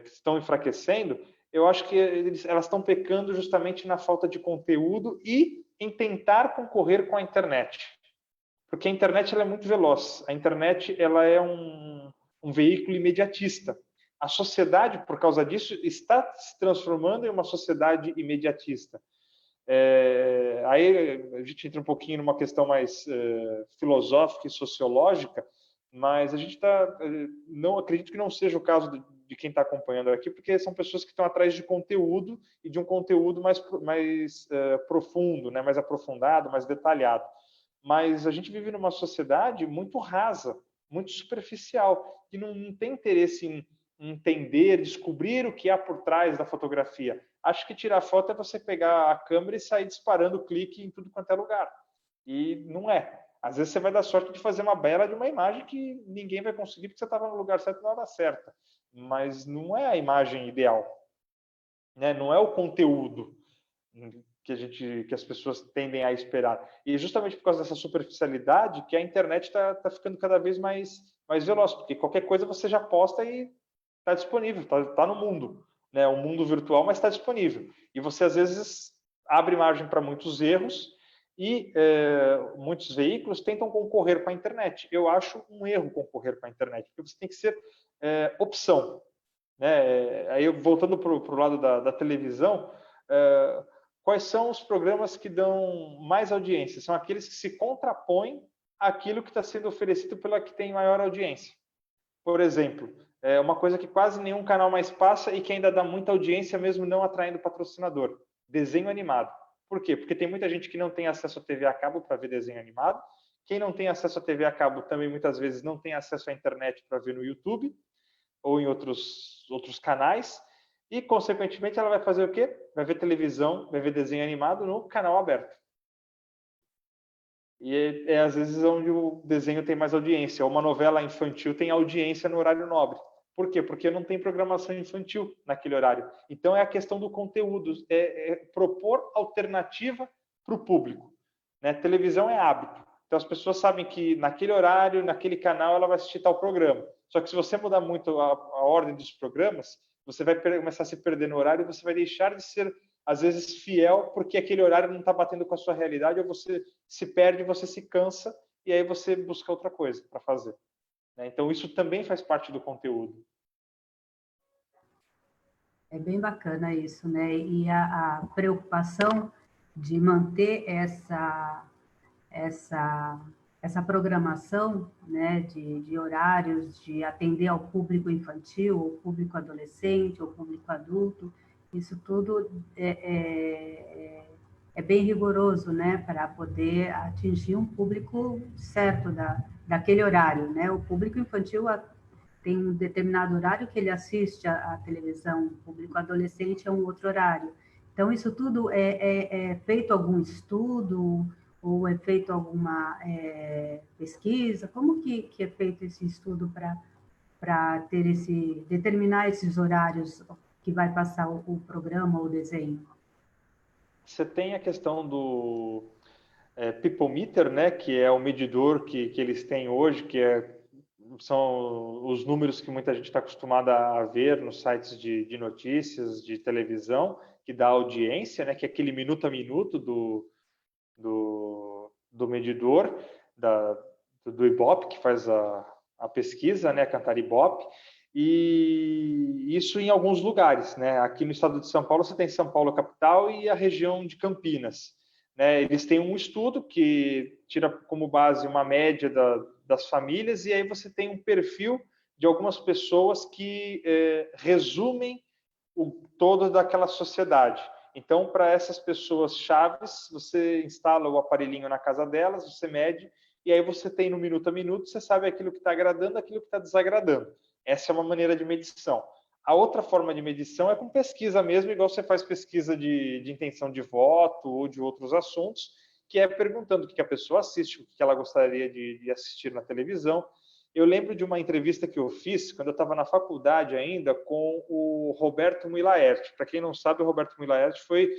que estão enfraquecendo, eu acho que elas estão pecando justamente na falta de conteúdo e em tentar concorrer com a internet. Porque a internet ela é muito veloz. A internet ela é um veículo imediatista. A sociedade, por causa disso, está se transformando em uma sociedade imediatista. Aí a gente entra um pouquinho numa questão mais filosófica e sociológica, mas a gente não acredito que não seja o caso de quem está acompanhando aqui, porque são pessoas que estão atrás de conteúdo e de um conteúdo mais profundo, né, mais aprofundado, mais detalhado. Mas a gente vive numa sociedade muito rasa, muito superficial, que não tem interesse em entender, descobrir o que há por trás da fotografia. Acho que tirar foto é você pegar a câmera e sair disparando clique em tudo quanto é lugar. E não é. Às vezes você vai dar sorte de fazer uma bela de uma imagem que ninguém vai conseguir porque você estava no lugar certo na hora certa. Mas não é a imagem ideal, né? Não é o conteúdo que as pessoas tendem a esperar. E justamente por causa dessa superficialidade que a internet está ficando cada vez mais veloz, porque qualquer coisa você já posta e está disponível, está no mundo, né? Um mundo virtual, mas está disponível. E você, às vezes, abre margem para muitos erros e muitos veículos tentam concorrer com a internet. Eu acho um erro concorrer com a internet, porque você tem que ser opção, né? Aí, voltando para o lado da televisão, quais são os programas que dão mais audiência? São aqueles que se contrapõem àquilo que está sendo oferecido pela que tem maior audiência. Por exemplo, uma coisa que quase nenhum canal mais passa e que ainda dá muita audiência, mesmo não atraindo patrocinador: desenho animado. Por quê? Porque tem muita gente que não tem acesso à TV a cabo para ver desenho animado. Quem não tem acesso à TV a cabo também, muitas vezes, não tem acesso à internet para ver no YouTube ou em outros canais. E, consequentemente, ela vai fazer o quê? Vai ver televisão, vai ver desenho animado no canal aberto. E às vezes onde o desenho tem mais audiência. Uma novela infantil tem audiência no horário nobre. Por quê? Porque não tem programação infantil naquele horário. Então é a questão do conteúdo, propor alternativa para o público, né? Televisão é hábito. Então as pessoas sabem que naquele horário, naquele canal, ela vai assistir tal programa. Só que se você mudar muito a ordem dos programas, você vai começar a se perder no horário e você vai deixar de ser, às vezes, fiel, porque aquele horário não está batendo com a sua realidade, ou você se perde, você se cansa, e aí você busca outra coisa para fazer, né? Então, isso também faz parte do conteúdo.
É bem bacana isso, né? E a preocupação de manter essa programação, né, de horários, de atender ao público infantil, ao público adolescente, ao público adulto, isso tudo é bem rigoroso, né, para poder atingir um público certo daquele horário, né? O público infantil tem um determinado horário que ele assiste à televisão, o público adolescente é um outro horário. Então, isso tudo é feito algum estudo ou é feito alguma pesquisa? Como que é feito esse estudo para determinar esses horários que vai passar o programa ou o desenho?
Você tem a questão do People Meter, né, que é o medidor que eles têm hoje, são os números que muita gente está acostumada a ver nos sites de notícias, de televisão, que dá audiência, né, que é aquele minuto a minuto do medidor, do Ibope, que faz a pesquisa, né, a Cantar Ibope, e isso em alguns lugares, né? Aqui no estado de São Paulo, você tem São Paulo capital e a região de Campinas, né? Eles têm um estudo que tira como base uma média das famílias, e aí você tem um perfil de algumas pessoas que resumem o todo daquela sociedade. Então, para essas pessoas chaves, você instala o aparelhinho na casa delas, você mede, e aí você tem no minuto a minuto, você sabe aquilo que está agradando, aquilo que está desagradando. Essa é uma maneira de medição. A outra forma de medição é com pesquisa mesmo, igual você faz pesquisa de intenção de voto ou de outros assuntos, que é perguntando o que a pessoa assiste, o que ela gostaria de assistir na televisão. Eu lembro de uma entrevista que eu fiz, quando eu estava na faculdade ainda, com o Roberto Muilaert. Para quem não sabe, o Roberto Muilaert foi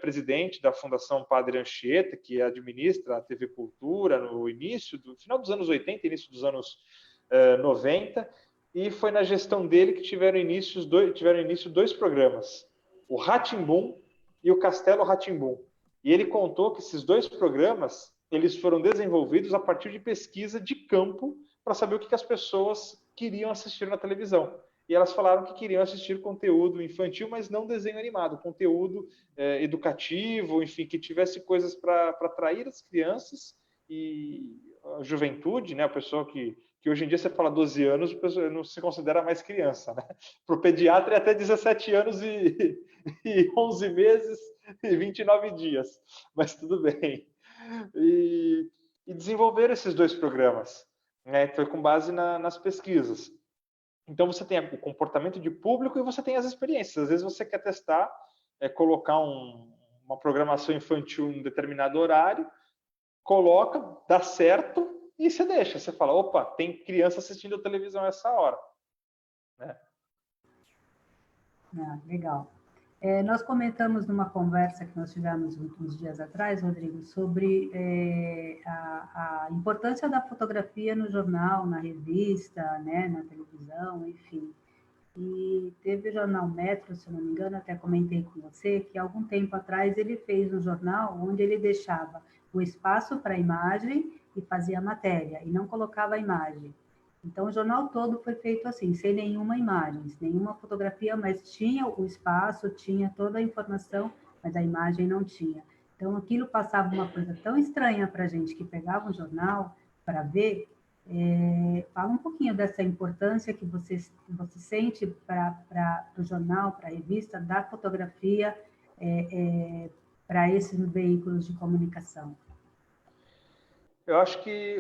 presidente da Fundação Padre Anchieta, que administra a TV Cultura no final dos anos 80, início dos anos 90, e foi na gestão dele que tiveram início dois programas, o Rá-Tim-Bum e o Castelo Rá-Tim-Bum. E ele contou que esses dois programas eles foram desenvolvidos a partir de pesquisa de campo para saber o que as pessoas queriam assistir na televisão. E elas falaram que queriam assistir conteúdo infantil, mas não desenho animado, conteúdo educativo, enfim, que tivesse coisas para atrair as crianças e a juventude, né? A pessoa que hoje em dia você fala 12 anos, a pessoa não se considera mais criança, né? Para o pediatra é até 17 anos e 11 meses e 29 dias, mas tudo bem. E desenvolveram esses dois programas, né? Foi com base nas pesquisas. Então você tem o comportamento de público e você tem as experiências. Às vezes você quer testar, colocar uma programação infantil em um determinado horário, coloca, dá certo e você deixa. Você fala, opa, tem criança assistindo televisão essa hora, né?
Legal. Nós comentamos numa conversa que nós tivemos uns dias atrás, Rodrigo, sobre a importância da fotografia no jornal, na revista, né, na televisão, enfim. E teve o jornal Metro, se eu não me engano, até comentei com você, que há algum tempo atrás ele fez um jornal onde ele deixava o espaço para a imagem e fazia a matéria, e não colocava a imagem. Então, o jornal todo foi feito assim, sem nenhuma imagem, sem nenhuma fotografia, mas tinha o espaço, tinha toda a informação, mas a imagem não tinha. Então, aquilo passava uma coisa tão estranha para a gente que pegava um jornal para ver. Fala um pouquinho dessa importância que você sente para o jornal, para a revista, da fotografia para esses veículos de comunicação.
Eu acho que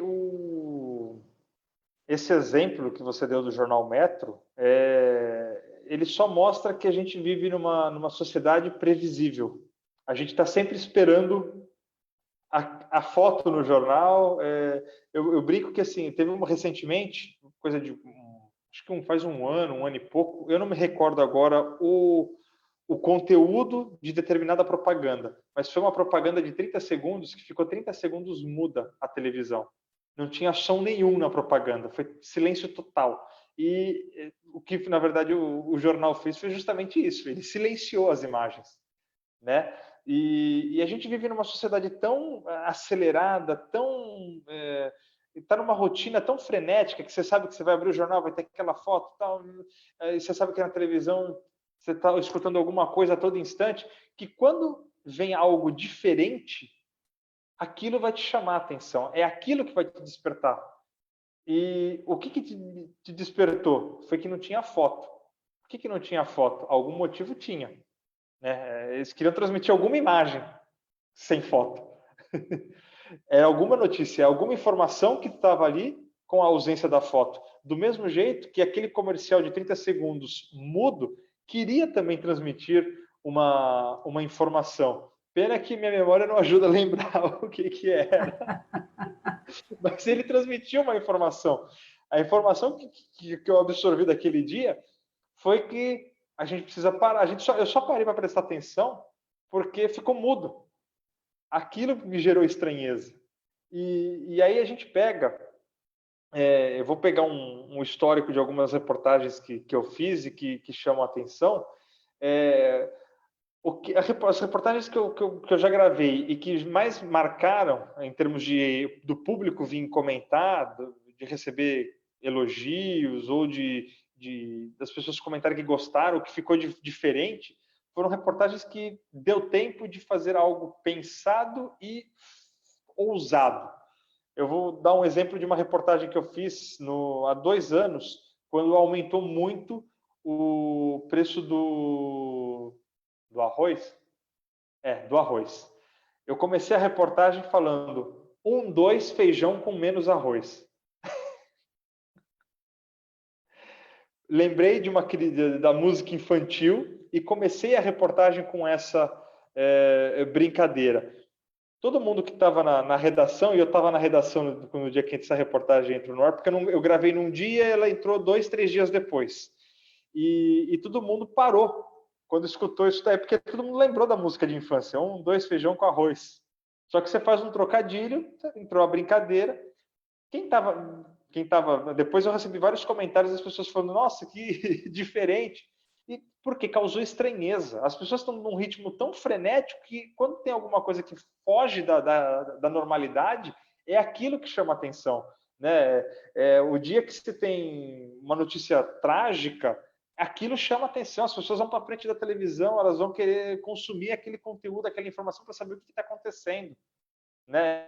esse exemplo que você deu do jornal Metro, ele só mostra que a gente vive numa sociedade previsível. A gente está sempre esperando a foto no jornal. Eu brinco que assim, teve recentemente, coisa de acho que faz um ano e pouco, eu não me recordo agora o conteúdo de determinada propaganda, mas foi uma propaganda de 30 segundos que ficou 30 segundos muda a televisão. Não tinha som nenhum na propaganda, foi silêncio total. E o que, na verdade, o jornal fez foi justamente isso, ele silenciou as imagens, né? E a gente vive numa sociedade tão acelerada, está numa rotina tão frenética que você sabe que você vai abrir o jornal, vai ter aquela foto, tal, e você sabe que na televisão você está escutando alguma coisa a todo instante, que quando vem algo diferente, aquilo vai te chamar a atenção, é aquilo que vai te despertar. E o que te despertou? Foi que não tinha foto. Por que não tinha foto? Algum motivo tinha, né? Eles queriam transmitir alguma imagem sem foto. É alguma notícia, é alguma informação que estava ali com a ausência da foto. Do mesmo jeito que aquele comercial de 30 segundos mudo queria também transmitir uma informação. Pena que minha memória não ajuda a lembrar o que era. Mas ele transmitiu uma informação. A informação que eu absorvi daquele dia foi que a gente precisa parar. Eu só parei para prestar atenção porque ficou mudo. Aquilo me gerou estranheza. E aí a gente pega... eu vou pegar um histórico de algumas reportagens que eu fiz e que chamam a atenção. As reportagens que eu já gravei e que mais marcaram em termos do público vir comentar, de receber elogios ou das pessoas comentarem que gostaram, que ficou diferente, foram reportagens que deu tempo de fazer algo pensado e ousado. Eu vou dar um exemplo de uma reportagem que eu fiz há 2 anos, quando aumentou muito o preço do arroz. Do arroz. Eu comecei a reportagem falando 2 feijão com menos arroz. Lembrei da música infantil e comecei a reportagem com essa brincadeira. Todo mundo que estava na redação, e eu estava na redação no dia que essa reportagem entrou no ar, porque eu gravei num dia e ela entrou 2, 3 dias depois. E todo mundo parou quando escutou isso daí, porque todo mundo lembrou da música de infância, 2 feijão com arroz. Só que você faz um trocadilho, entrou a brincadeira. Depois eu recebi vários comentários das pessoas falando, nossa, que diferente. E porque causou estranheza. As pessoas estão num ritmo tão frenético que quando tem alguma coisa que foge da normalidade, é aquilo que chama atenção. Né? O dia que você tem uma notícia trágica, aquilo chama atenção. As pessoas vão para frente da televisão, elas vão querer consumir aquele conteúdo, aquela informação para saber o que está acontecendo. Né?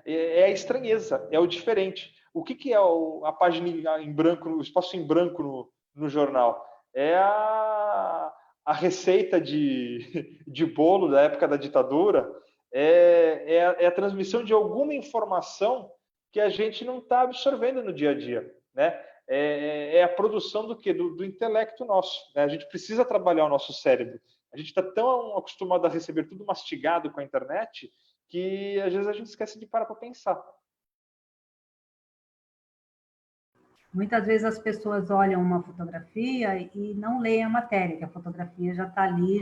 É a estranheza, é o diferente. O que é a página em branco, o espaço em branco no jornal? É a receita de bolo da época da ditadura, é a transmissão de alguma informação que a gente não está absorvendo no dia a dia. Né? É a produção do quê? Do intelecto nosso. Né? A gente precisa trabalhar o nosso cérebro. A gente está tão acostumado a receber tudo mastigado com a internet que às vezes a gente esquece de parar para pensar.
Muitas vezes as pessoas olham uma fotografia e não leem a matéria, que a fotografia já está ali,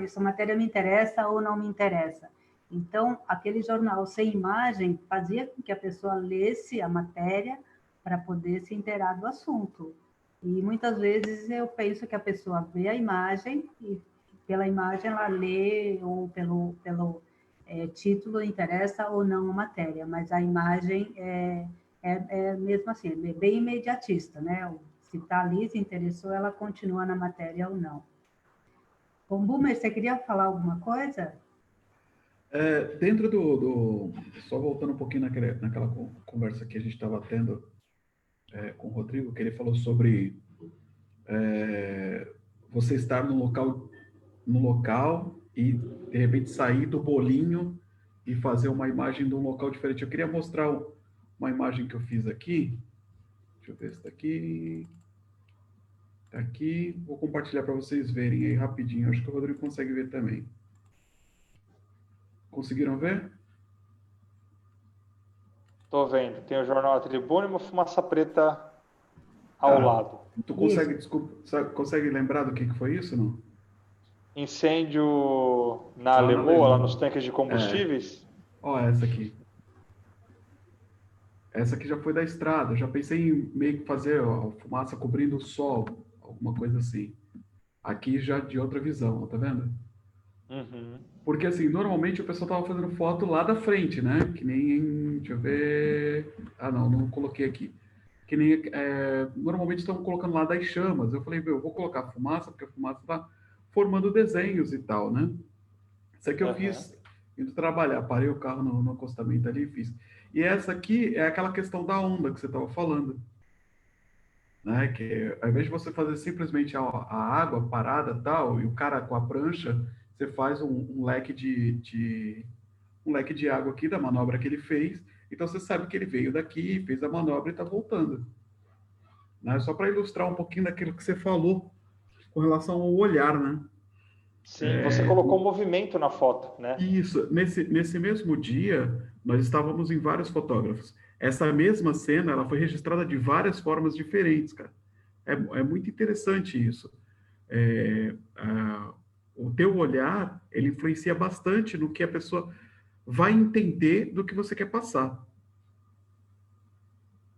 essa matéria me interessa ou não me interessa. Então, aquele jornal sem imagem fazia com que a pessoa lesse a matéria para poder se inteirar do assunto. E muitas vezes eu penso que a pessoa vê a imagem e pela imagem ela lê ou pelo título interessa ou não a matéria, mas a imagem é mesmo assim, é bem imediatista, né? Se está ali, se interessou, ela continua na matéria ou não. Bom, Bumer, você queria falar alguma coisa?
Dentro só voltando um pouquinho naquela conversa que a gente estava tendo com o Rodrigo, que ele falou sobre você estar no local e, de repente, sair do bolinho e fazer uma imagem de um local diferente. Eu queria mostrar uma imagem que eu fiz aqui. Deixa eu ver se está aqui. Está aqui. Vou compartilhar para vocês verem aí rapidinho. Acho que o Rodrigo consegue ver também. Conseguiram ver?
Estou vendo. Tem o jornal A Tribuna e uma fumaça preta ao lado.
Tu consegue lembrar do que foi isso, não?
Incêndio na Alemoa, lá nos tanques de combustíveis?
Ó, essa aqui. Essa aqui já foi da estrada. Eu já pensei em meio que fazer a fumaça cobrindo o sol, alguma coisa assim. Aqui já de outra visão, ó, tá vendo?
Uhum.
Porque assim, normalmente o pessoal tava fazendo foto lá da frente, né? Que nem, deixa eu ver... Ah, não coloquei aqui. Que nem, normalmente estão colocando lá das chamas. Eu falei, eu vou colocar fumaça, porque a fumaça tá formando desenhos e tal, né? Isso aqui eu fiz indo trabalhar, parei o carro no acostamento ali e fiz. E essa aqui é aquela questão da onda que você estava falando, né? Que ao invés de você fazer simplesmente a água parada tal, e o cara com a prancha, você faz um leque um leque de água aqui da manobra que ele fez, então você sabe que ele veio daqui, fez a manobra e está voltando. Né? Só para ilustrar um pouquinho daquilo que você falou com relação ao olhar, né?
Sim, você colocou movimento na foto, né?
Isso. Nesse mesmo dia, nós estávamos em vários fotógrafos. Essa mesma cena, ela foi registrada de várias formas diferentes, cara. É muito interessante isso. O teu olhar, ele influencia bastante no que a pessoa vai entender do que você quer passar.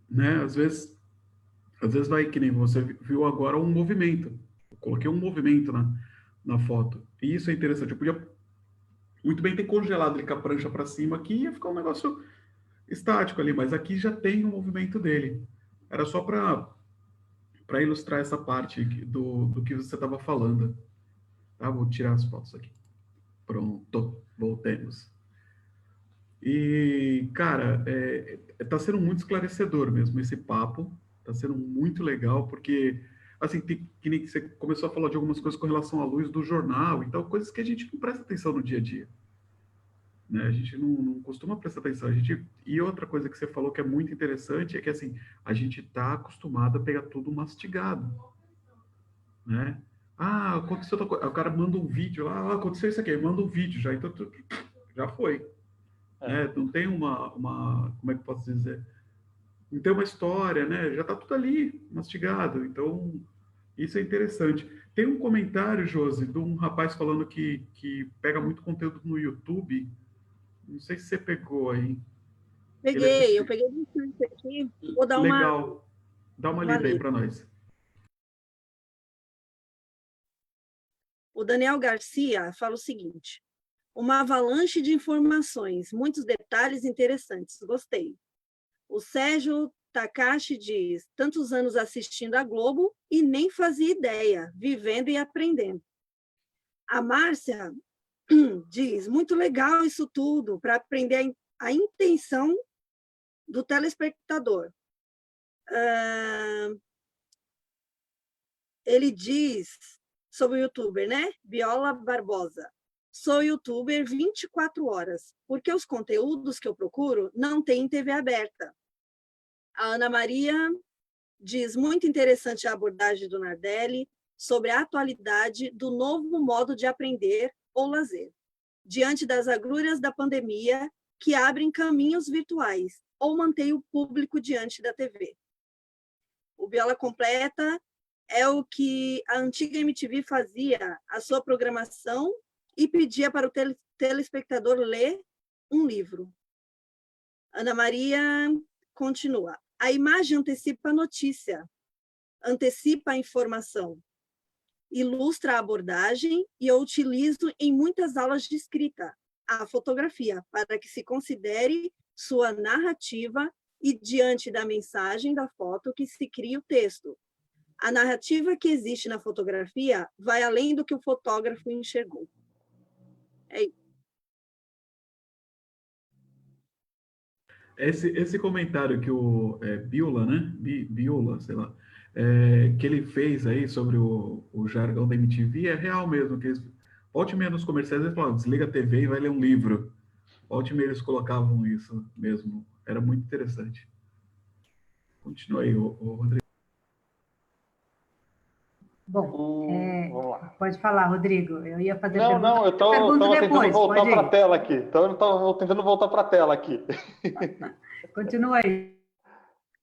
Né? Às vezes vai, que nem você viu agora, um movimento. Eu coloquei um movimento na foto. E isso é interessante. Eu podia muito bem ter congelado ele com a prancha para cima aqui e ia ficar um negócio estático ali, mas aqui já tem o movimento dele. Era só para ilustrar essa parte do que você estava falando. Tá? Vou tirar as fotos aqui. Pronto, voltemos. E, cara, tá sendo muito esclarecedor mesmo esse papo. Tá sendo muito legal, porque, assim, que nem você começou a falar de algumas coisas com relação à luz do jornal e tal, coisas que a gente não presta atenção no dia a dia, né? A gente não costuma prestar atenção. E outra coisa que você falou que é muito interessante é que, assim, a gente tá acostumado a pegar tudo mastigado, né? Ah, aconteceu outra coisa. O cara manda um vídeo lá, aconteceu isso aqui, aí manda um vídeo já, então já foi, né? Não tem como é que eu posso dizer? Não tem uma história, né? Já tá tudo ali, mastigado. Então, isso é interessante. Tem um comentário, Josi, de um rapaz falando que pega muito conteúdo no YouTube. Não sei se você pegou aí. Ele
Eu
assiste.
peguei bastante aqui, vou dar
Legal. Dá uma
uma
lida aí
lida.
para nós.
O Daniel Garcia fala o seguinte: uma avalanche de informações, muitos detalhes interessantes, gostei. O Sérgio Takashi diz: tantos anos assistindo a Globo e nem fazia ideia, vivendo e aprendendo. A Márcia diz: muito legal isso tudo, para aprender a intenção do telespectador. Ele diz sobre o youtuber, né? Viola Barbosa. Sou youtuber 24 horas, porque os conteúdos que eu procuro não tem em TV aberta. A Ana Maria diz: muito interessante a abordagem do Nardelli sobre a atualidade do novo modo de aprender ou lazer, diante das agruras da pandemia que abrem caminhos virtuais ou mantém o público diante da TV. O Viola Completa é o que a antiga MTV fazia, a sua programação, e pedia para o telespectador ler um livro. Ana Maria continua: a imagem antecipa a notícia, antecipa a informação, ilustra a abordagem e eu utilizo em muitas aulas de escrita a fotografia para que se considere sua narrativa e diante da mensagem da foto que se cria o texto. A narrativa que existe na fotografia vai além do que o fotógrafo enxergou. É isso.
Esse comentário que o Biola, né? Biola, sei lá, que ele fez aí sobre o jargão da MTV é real mesmo. Que eles, volte e meia nos comerciais, eles falavam, desliga a TV e vai ler um livro. Volte e meia eles colocavam isso mesmo. Era muito interessante. Continua aí, o Rodrigo.
Bom,
Vamos lá.
pode falar, Rodrigo. Eu ia fazer
Não,
pergunta,
não, eu
mas eu pergunto
estava tentando
depois,
voltar
pode
para a
ir.
tela aqui. Então, eu estava tentando voltar para a tela aqui.
Continua aí.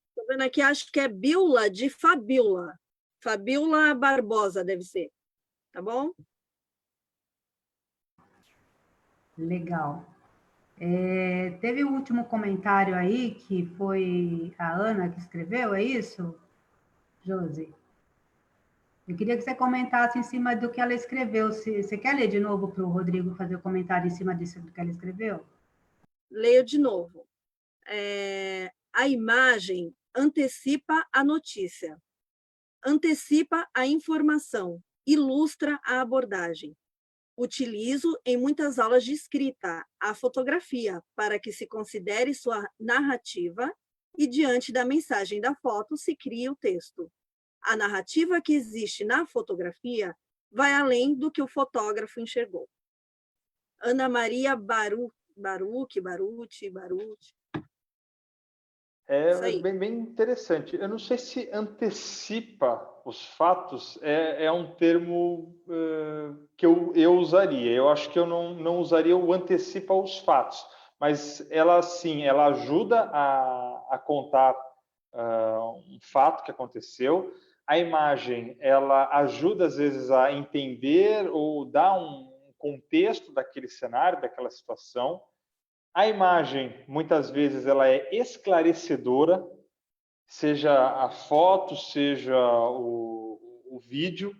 Estou vendo aqui, acho que é Bíola de Fabíola. Fabíola Barbosa, deve ser. Tá bom?
Legal. Teve o último comentário aí, que foi a Ana que escreveu, é isso, Josi? Eu queria que você comentasse em cima do que ela escreveu. Você quer ler de novo para o Rodrigo fazer o comentário em cima disso que ela escreveu?
Leio de novo. A imagem antecipa a notícia, antecipa a informação, ilustra a abordagem. Utilizo em muitas aulas de escrita a fotografia para que se considere sua narrativa e diante da mensagem da foto se cria o texto. A narrativa que existe na fotografia vai além do que o fotógrafo enxergou. Ana Maria Baruti.
É bem interessante. Eu não sei se antecipa os fatos é um termo que eu usaria. Eu acho que eu não usaria o antecipa os fatos, mas ela sim, ela ajuda a contar um fato que aconteceu. A imagem, ela ajuda às vezes a entender ou dar um contexto daquele cenário, daquela situação. A imagem, muitas vezes, ela é esclarecedora, seja a foto, seja o vídeo.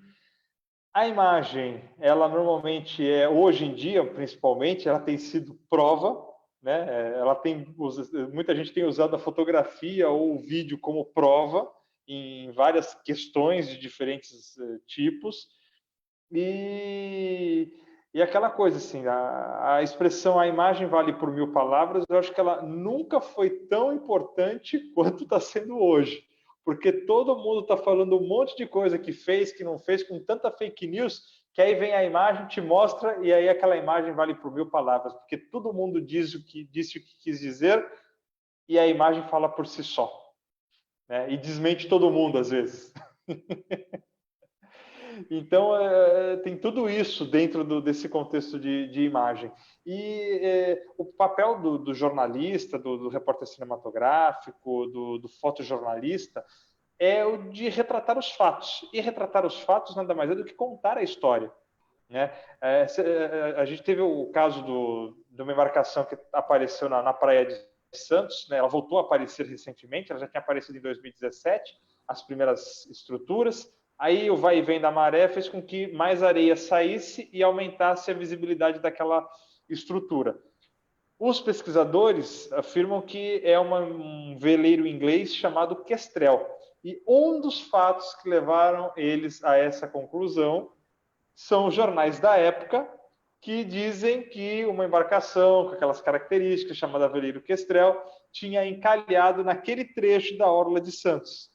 A imagem, ela normalmente hoje em dia, principalmente, ela tem sido prova, né? Muita gente tem usado a fotografia ou o vídeo como prova em várias questões de diferentes tipos. E aquela coisa assim, a expressão "a imagem vale por 1000 palavras", eu acho que ela nunca foi tão importante quanto está sendo hoje. Porque todo mundo está falando um monte de coisa que fez, que não fez, com tanta fake news, que aí vem a imagem, te mostra, e aí aquela imagem vale por 1000 palavras. Porque todo mundo disse o que quis dizer, e a imagem fala por si só. Né? E desmente todo mundo, às vezes. Então, tem tudo isso dentro desse contexto de imagem. E o papel do jornalista, do repórter cinematográfico, do fotojornalista, é o de retratar os fatos. E retratar os fatos nada mais é do que contar a história. Né? A gente teve o caso de uma embarcação que apareceu na praia de Santos, né? Ela voltou a aparecer recentemente, ela já tinha aparecido em 2017, as primeiras estruturas. Aí o vai e vem da maré fez com que mais areia saísse e aumentasse a visibilidade daquela estrutura. Os pesquisadores afirmam que é um veleiro inglês chamado Kestrel. E um dos fatos que levaram eles a essa conclusão são os jornais da época que dizem que uma embarcação com aquelas características, chamada veleiro Kestrel, tinha encalhado naquele trecho da orla de Santos.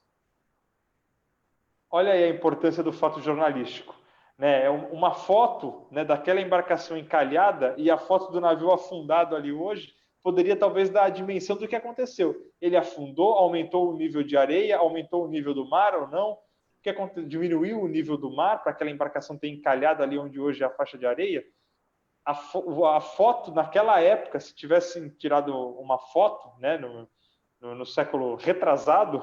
Olha aí a importância do fato jornalístico. Né? Uma foto, né, daquela embarcação encalhada e a foto do navio afundado ali hoje poderia talvez dar a dimensão do que aconteceu. Ele afundou, aumentou o nível de areia, aumentou o nível do mar ou não? Diminuiu o nível do mar para aquela embarcação ter encalhado ali onde hoje é a faixa de areia? A foto, naquela época, se tivessem tirado uma foto, né, no século retrasado,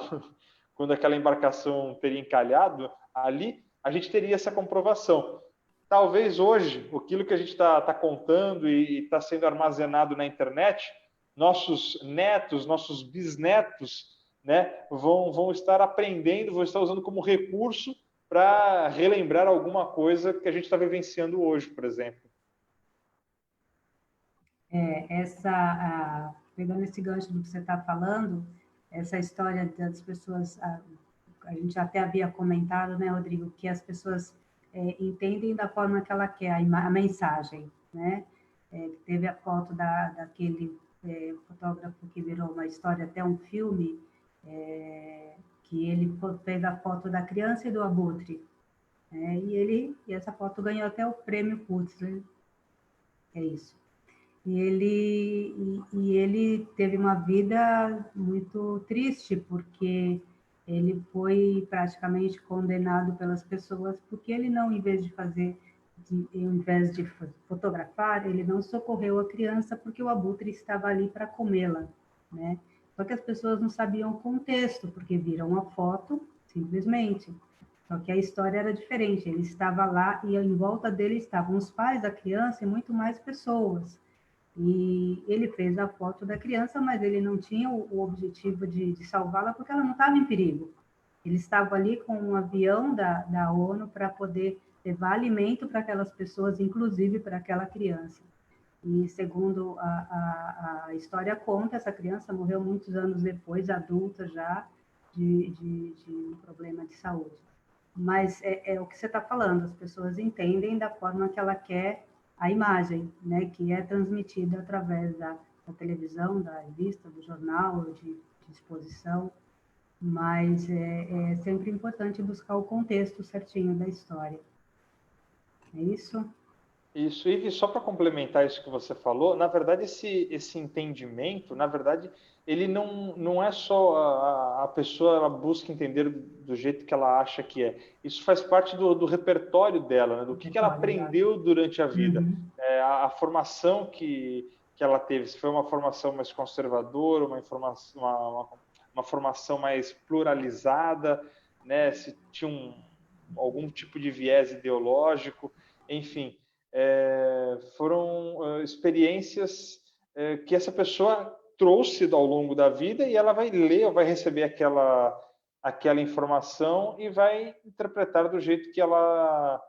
quando aquela embarcação teria encalhado, ali a gente teria essa comprovação. Talvez hoje, aquilo que a gente está contando e está sendo armazenado na internet, nossos netos, nossos bisnetos, né, vão estar aprendendo, vão estar usando como recurso para relembrar alguma coisa que a gente está vivenciando hoje, por exemplo.
Pegando esse gancho do que você está falando, essa história das pessoas, a gente até havia comentado, né, Rodrigo, que as pessoas entendem da forma que ela quer a mensagem, né? Teve a foto daquele fotógrafo que virou uma história, até um filme, que ele fez a foto da criança e do abutre, né? E essa foto ganhou até o prêmio Pulitzer, é isso. E ele teve uma vida muito triste, porque ele foi praticamente condenado pelas pessoas, porque ele não, em vez de fotografar, ele não socorreu a criança, porque o abutre estava ali para comê-la, né? Só que as pessoas não sabiam o contexto, porque viram a foto, simplesmente. Só que a história era diferente, ele estava lá e em volta dele estavam os pais da criança e muito mais pessoas. E ele fez a foto da criança, mas ele não tinha o objetivo de salvá-la, porque ela não estava em perigo. Ele estava ali com um avião da ONU para poder levar alimento para aquelas pessoas, inclusive para aquela criança. E segundo a história conta, essa criança morreu muitos anos depois, adulta já, de um problema de saúde. Mas é o que você está falando, as pessoas entendem da forma que ela quer a imagem, né, que é transmitida através da televisão, da revista, do jornal, de exposição, mas é sempre importante buscar o contexto certinho da história. É isso?
Isso, e só para complementar isso que você falou, na verdade, esse entendimento, na verdade, ele não é só a pessoa, ela busca entender do jeito que ela acha que é. Isso faz parte do repertório dela, né? Do que ela aprendeu durante a vida.
Uhum.
A formação que ela teve, se foi uma formação mais conservadora, uma formação mais pluralizada, né? Se tinha algum tipo de viés ideológico, enfim. Foram experiências que essa pessoa trouxe ao longo da vida e ela vai ler, vai receber aquela informação e vai interpretar do jeito que ela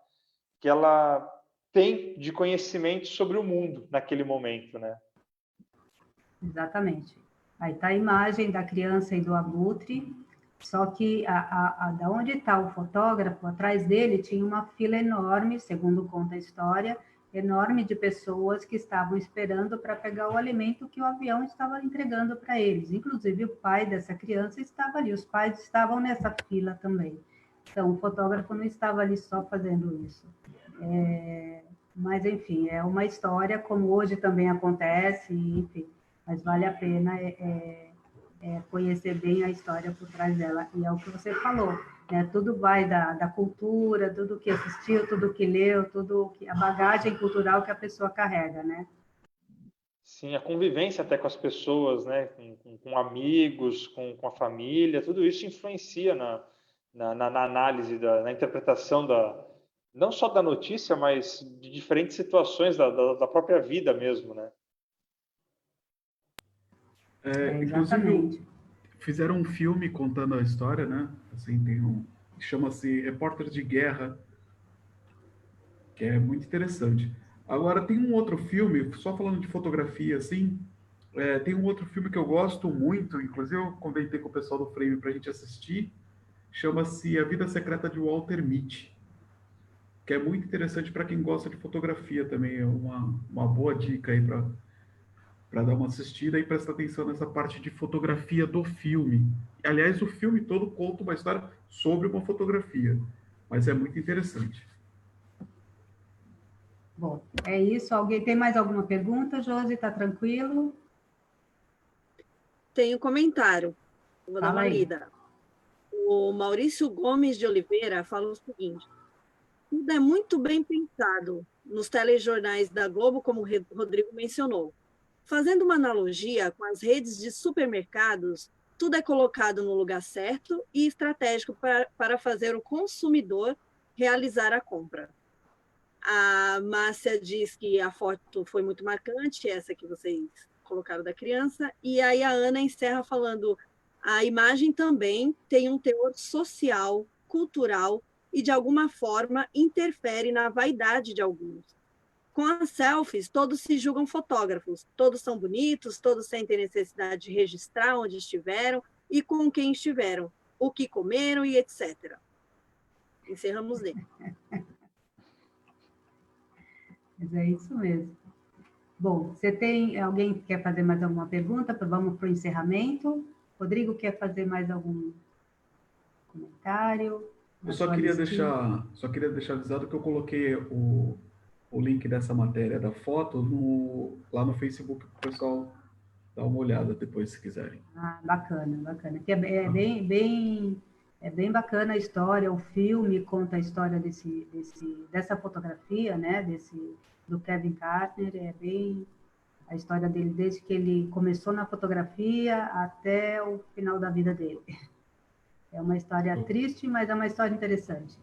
tem de conhecimento sobre o mundo naquele momento, né?
Exatamente. Aí está a imagem da criança e do abutre, Só que da onde está o fotógrafo, atrás dele tinha uma fila enorme, segundo conta a história, enorme de pessoas que estavam esperando para pegar o alimento que o avião estava entregando para eles. Inclusive, o pai dessa criança estava ali, os pais estavam nessa fila também. Então, o fotógrafo não estava ali só fazendo isso. Mas, enfim, é uma história, como hoje também acontece, enfim, mas vale a pena conhecer bem a história por trás dela. E é o que você falou, né? Tudo vai da cultura, tudo que assistiu, tudo que leu, a bagagem cultural que a pessoa carrega, né?
Sim, a convivência até com as pessoas, né? Com amigos, com a família, tudo isso influencia na análise, na interpretação não só da notícia, mas de diferentes situações da própria vida mesmo, né?
Exatamente.
Inclusive, fizeram um filme contando a história, né? Assim, chama-se Repórter de Guerra, que é muito interessante. Agora, tem um outro filme, só falando de fotografia, assim, tem um outro filme que eu gosto muito, inclusive eu comentei com o pessoal do Frame para a gente assistir, chama-se A Vida Secreta de Walter Mitty, que é muito interessante para quem gosta de fotografia também, é uma boa dica aí para dar uma assistida e prestar atenção nessa parte de fotografia do filme. Aliás, o filme todo conta uma história sobre uma fotografia, mas é muito interessante.
Bom, é isso. Alguém tem mais alguma pergunta, Josi? Está tranquilo?
Tem um comentário. Vou dar uma
Fala aí.
lida. O Maurício Gomes de Oliveira fala o seguinte: tudo é muito bem pensado nos telejornais da Globo, como o Rodrigo mencionou. Fazendo uma analogia com as redes de supermercados, tudo é colocado no lugar certo e estratégico para fazer o consumidor realizar a compra. A Márcia diz que a foto foi muito marcante, essa que vocês colocaram da criança, e aí a Ana encerra falando: a imagem também tem um teor social, cultural e, de alguma forma, interfere na vaidade de alguns. Com as selfies, todos se julgam fotógrafos, todos são bonitos, todos sentem necessidade de registrar onde estiveram e com quem estiveram, o que comeram e etc. Encerramos nele.
Mas é isso mesmo. Bom, alguém que quer fazer mais alguma pergunta? Vamos para o encerramento. Rodrigo quer fazer mais algum comentário?
Eu só queria deixar avisado que eu coloquei o link dessa matéria da foto lá no Facebook para o pessoal dar uma olhada depois, se quiserem.
Bacana, bacana. Que é bem bacana a história, o filme conta a história dessa fotografia, né? Do Kevin Costner, a história dele desde que ele começou na fotografia até o final da vida dele. É uma história triste, mas é uma história interessante.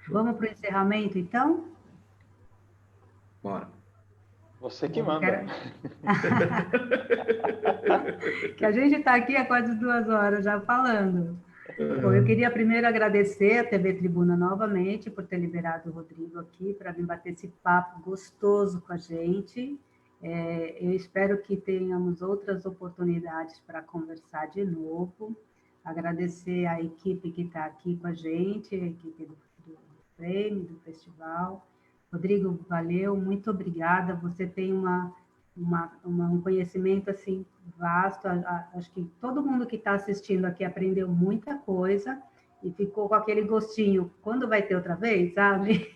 Vamos para o encerramento, então?
Bora.
Você que manda.
Que a gente está aqui há quase 2 horas já falando. Bom, eu queria primeiro agradecer a TV Tribuna novamente por ter liberado o Rodrigo aqui para vir bater esse papo gostoso com a gente. Eu espero que tenhamos outras oportunidades para conversar de novo. Agradecer a equipe que está aqui com a gente, a equipe do Frame, do festival. Rodrigo, valeu, muito obrigada. Você tem um conhecimento assim vasto. Acho que todo mundo que está assistindo aqui aprendeu muita coisa e ficou com aquele gostinho. Quando vai ter outra vez, sabe?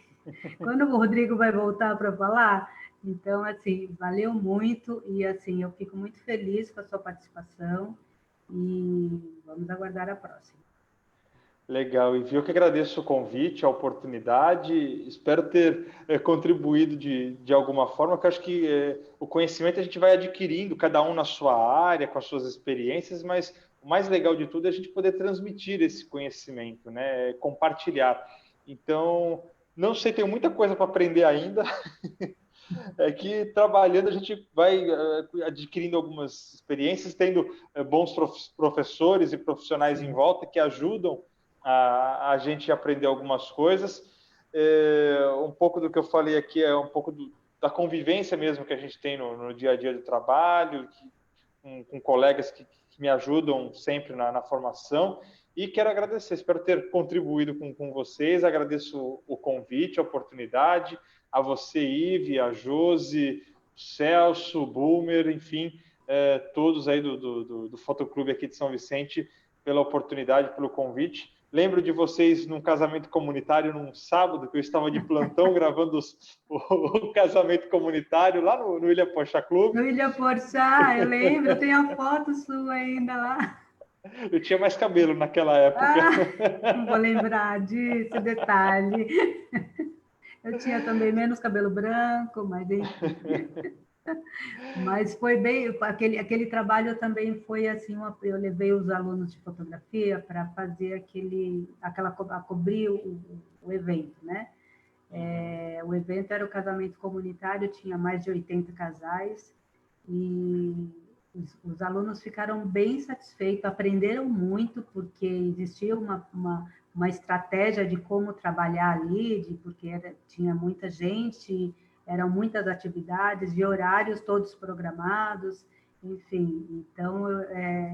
Quando o Rodrigo vai voltar para falar? Então, assim, valeu muito e assim eu fico muito feliz com a sua participação e vamos aguardar a próxima.
Legal, e eu que agradeço o convite, a oportunidade, espero ter contribuído de alguma forma, porque eu acho que o conhecimento a gente vai adquirindo, cada um na sua área, com as suas experiências, mas o mais legal de tudo é a gente poder transmitir esse conhecimento, né? Compartilhar. Então, não sei, tenho muita coisa para aprender ainda, é que trabalhando a gente vai adquirindo algumas experiências, tendo bons professores e profissionais em volta que ajudam a gente aprender algumas coisas. Um pouco do que eu falei aqui é um pouco da convivência mesmo que a gente tem no dia a dia do trabalho, com colegas que me ajudam sempre na formação. E quero agradecer, espero ter contribuído com vocês, agradeço o convite, a oportunidade, a você, Ive, a Josi, o Celso, o Bulmer, enfim, todos aí do Fotoclube aqui de São Vicente, pela oportunidade, pelo convite. Lembro de vocês num casamento comunitário num sábado, que eu estava de plantão gravando o casamento comunitário lá no Ilha Pochá Clube.
No Ilha Pochá, eu lembro, eu tenho a foto sua ainda lá.
Eu tinha mais cabelo naquela época.
Não vou lembrar disso, detalhe. Eu tinha também menos cabelo branco, mas enfim. Mas foi bem, aquele trabalho também foi assim, eu levei os alunos de fotografia para fazer cobrir o evento, né? O evento era o casamento comunitário, tinha mais de 80 casais, e os alunos ficaram bem satisfeitos, aprenderam muito, porque existia uma estratégia de como trabalhar ali, porque tinha muita gente, eram muitas atividades e horários todos programados, enfim. Então,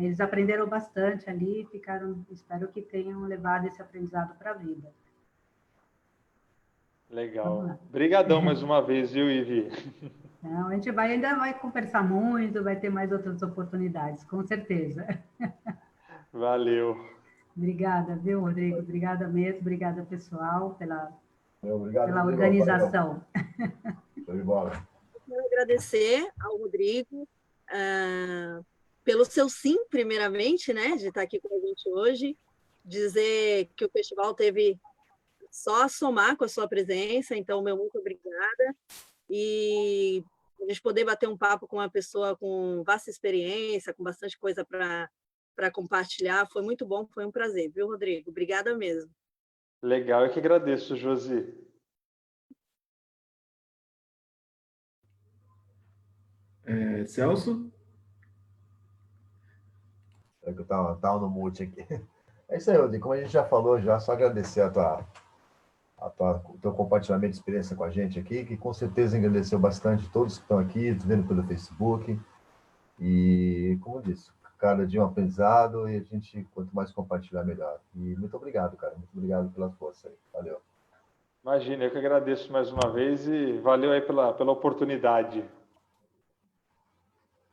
eles aprenderam bastante ali, espero que tenham levado esse aprendizado para a vida.
Legal. Obrigadão mais uma vez, viu, Ivi?
Não, a gente ainda vai conversar muito, vai ter mais outras oportunidades, com certeza.
Valeu.
Obrigada, viu, Rodrigo? Obrigada mesmo, obrigada, pessoal, pela
Rodrigo,
organização.
Show de bola.
Quero agradecer ao Rodrigo pelo seu sim, primeiramente, né, de estar aqui com a gente hoje, dizer que o festival teve só a somar com a sua presença, então, meu muito obrigada. E a gente poder bater um papo com uma pessoa com vasta experiência, com bastante coisa para compartilhar, foi muito bom, foi um prazer, viu, Rodrigo? Obrigada mesmo.
Legal, eu que agradeço, Josi.
Celso?
É que eu tava no mute aqui. É isso aí, Rodrigo. Como a gente já falou, só agradecer o teu compartilhamento de experiência com a gente aqui, que com certeza engrandeceu bastante todos que estão aqui, vendo pelo Facebook. E, como eu disse, cada dia um aprendizado, e a gente, quanto mais compartilhar, melhor. E muito obrigado, cara. Muito obrigado pela força aí. Valeu.
Imagina, eu que agradeço mais uma vez e valeu aí pela oportunidade.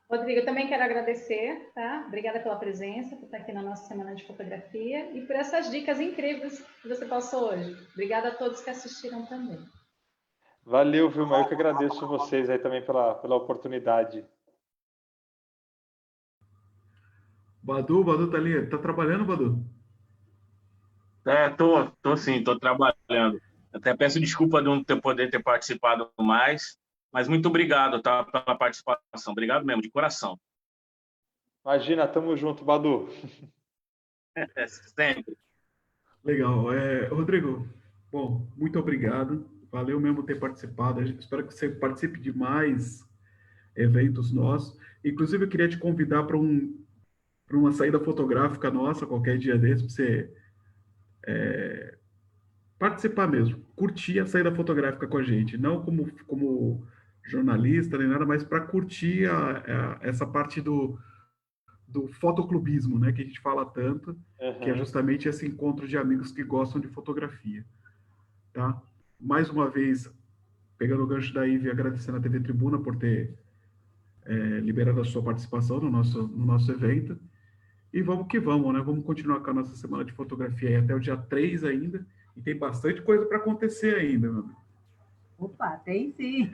Rodrigo, eu também quero agradecer, tá? Obrigada pela presença, por estar aqui na nossa Semana de Fotografia e por essas dicas incríveis que você passou hoje. Obrigada a todos que assistiram também.
Valeu, Vilma, eu que agradeço vocês aí também pela oportunidade.
Badu tá ali, tá trabalhando, Badu?
Tô sim, tô trabalhando. Até peço desculpa de não poder ter participado mais, mas muito obrigado, tá, pela participação. Obrigado mesmo, de coração.
Imagina, tamo junto, Badu.
Sempre.
Legal. Rodrigo, bom, muito obrigado. Valeu mesmo ter participado. Espero que você participe de mais eventos nossos. Inclusive, eu queria te convidar para uma saída fotográfica nossa, qualquer dia desse, para você participar mesmo, curtir a saída fotográfica com a gente, não como jornalista nem nada, mas para curtir essa parte do fotoclubismo, né, que a gente fala tanto, que é justamente esse encontro de amigos que gostam de fotografia, tá? Mais uma vez, pegando o gancho da Ive, agradecendo a TV Tribuna por ter liberado a sua participação no nosso evento, e vamos que vamos, né? Vamos continuar com a nossa semana de fotografia aí até o dia 3 ainda, e tem bastante coisa para acontecer ainda, meu amigo.
Opa, tem sim.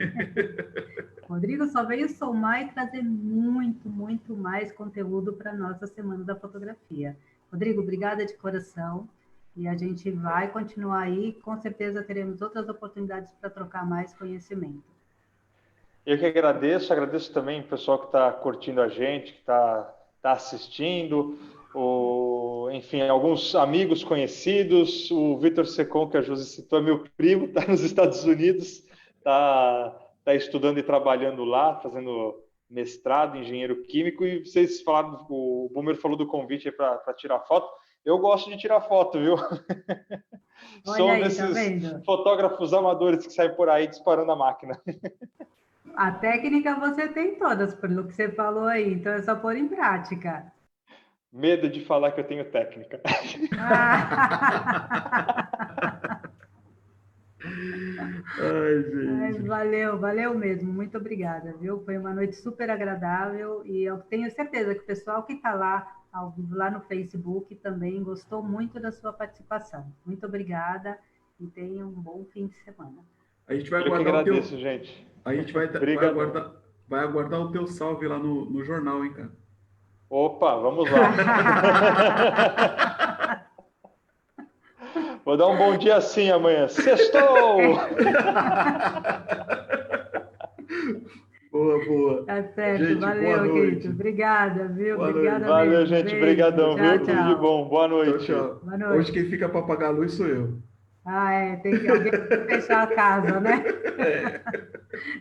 Rodrigo só veio somar e trazer muito, muito mais conteúdo para a nossa Semana da Fotografia. Rodrigo, obrigada de coração. E a gente vai continuar aí. Com certeza teremos outras oportunidades para trocar mais conhecimento.
Eu que agradeço também o pessoal que está curtindo a gente, que está assistindo, enfim, alguns amigos conhecidos, o Vitor Secon, que a Josi citou, é meu primo, está nos Estados Unidos, está estudando e trabalhando lá, fazendo mestrado, engenheiro químico, e vocês falaram, o Boomer falou do convite para tirar foto. Eu gosto de tirar foto, viu? Sou
aí,
desses fotógrafos amadores que saem por aí disparando a máquina.
A técnica você tem todas, pelo que você falou aí, então é só pôr em prática.
Medo de falar que eu tenho técnica.
Ai, gente.
Valeu mesmo, muito obrigada, viu? Foi uma noite super agradável e eu tenho certeza que o pessoal que está lá, ao vivo, lá no Facebook, também gostou muito da sua participação. Muito obrigada e tenha um bom fim de semana.
A gente vai
Eu que
aguardar
agradeço, gente.
A gente vai aguardar o teu salve lá no jornal, hein, cara?
Opa, vamos lá. Vou dar um bom dia assim amanhã. Sextou!
Boa.
Tá certo,
Gente,
valeu,
boa noite.
querido. Obrigada, viu?
Boa
Obrigada
noite.
Valeu,
mesmo.
gente.
Beijo.
Obrigadão, viu? Tudo de bom. Boa noite.
Tchau.
Boa noite.
Hoje quem fica para apagar a luz sou eu.
Tem que alguém fechar a casa, né?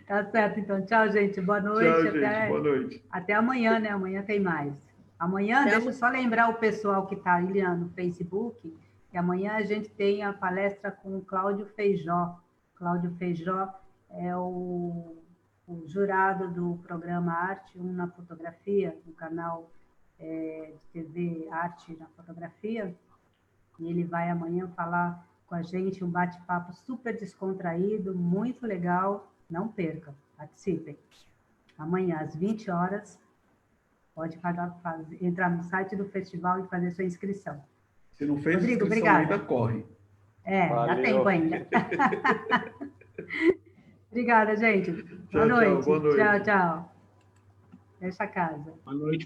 Tá certo, então. Tchau, gente. Boa noite.
Tchau, gente. Boa noite.
Até amanhã, né? Amanhã tem mais. Amanhã, deixa eu só lembrar o pessoal que está ali no Facebook, que amanhã a gente tem a palestra com o Cláudio Feijó. Cláudio Feijó é o jurado do programa Arte 1 na Fotografia, no canal de TV Arte na Fotografia. E ele vai amanhã falar com a gente um bate-papo super descontraído, muito legal. Não percam, participem. Amanhã, às 20 horas, pode entrar no site do festival e fazer sua inscrição.
Se não fez
Rodrigo,
inscrição
obrigada.
ainda, corre.
Dá tempo ainda. Obrigada, gente. Boa noite.
Boa noite.
Tchau. Fecha a casa.
Boa noite.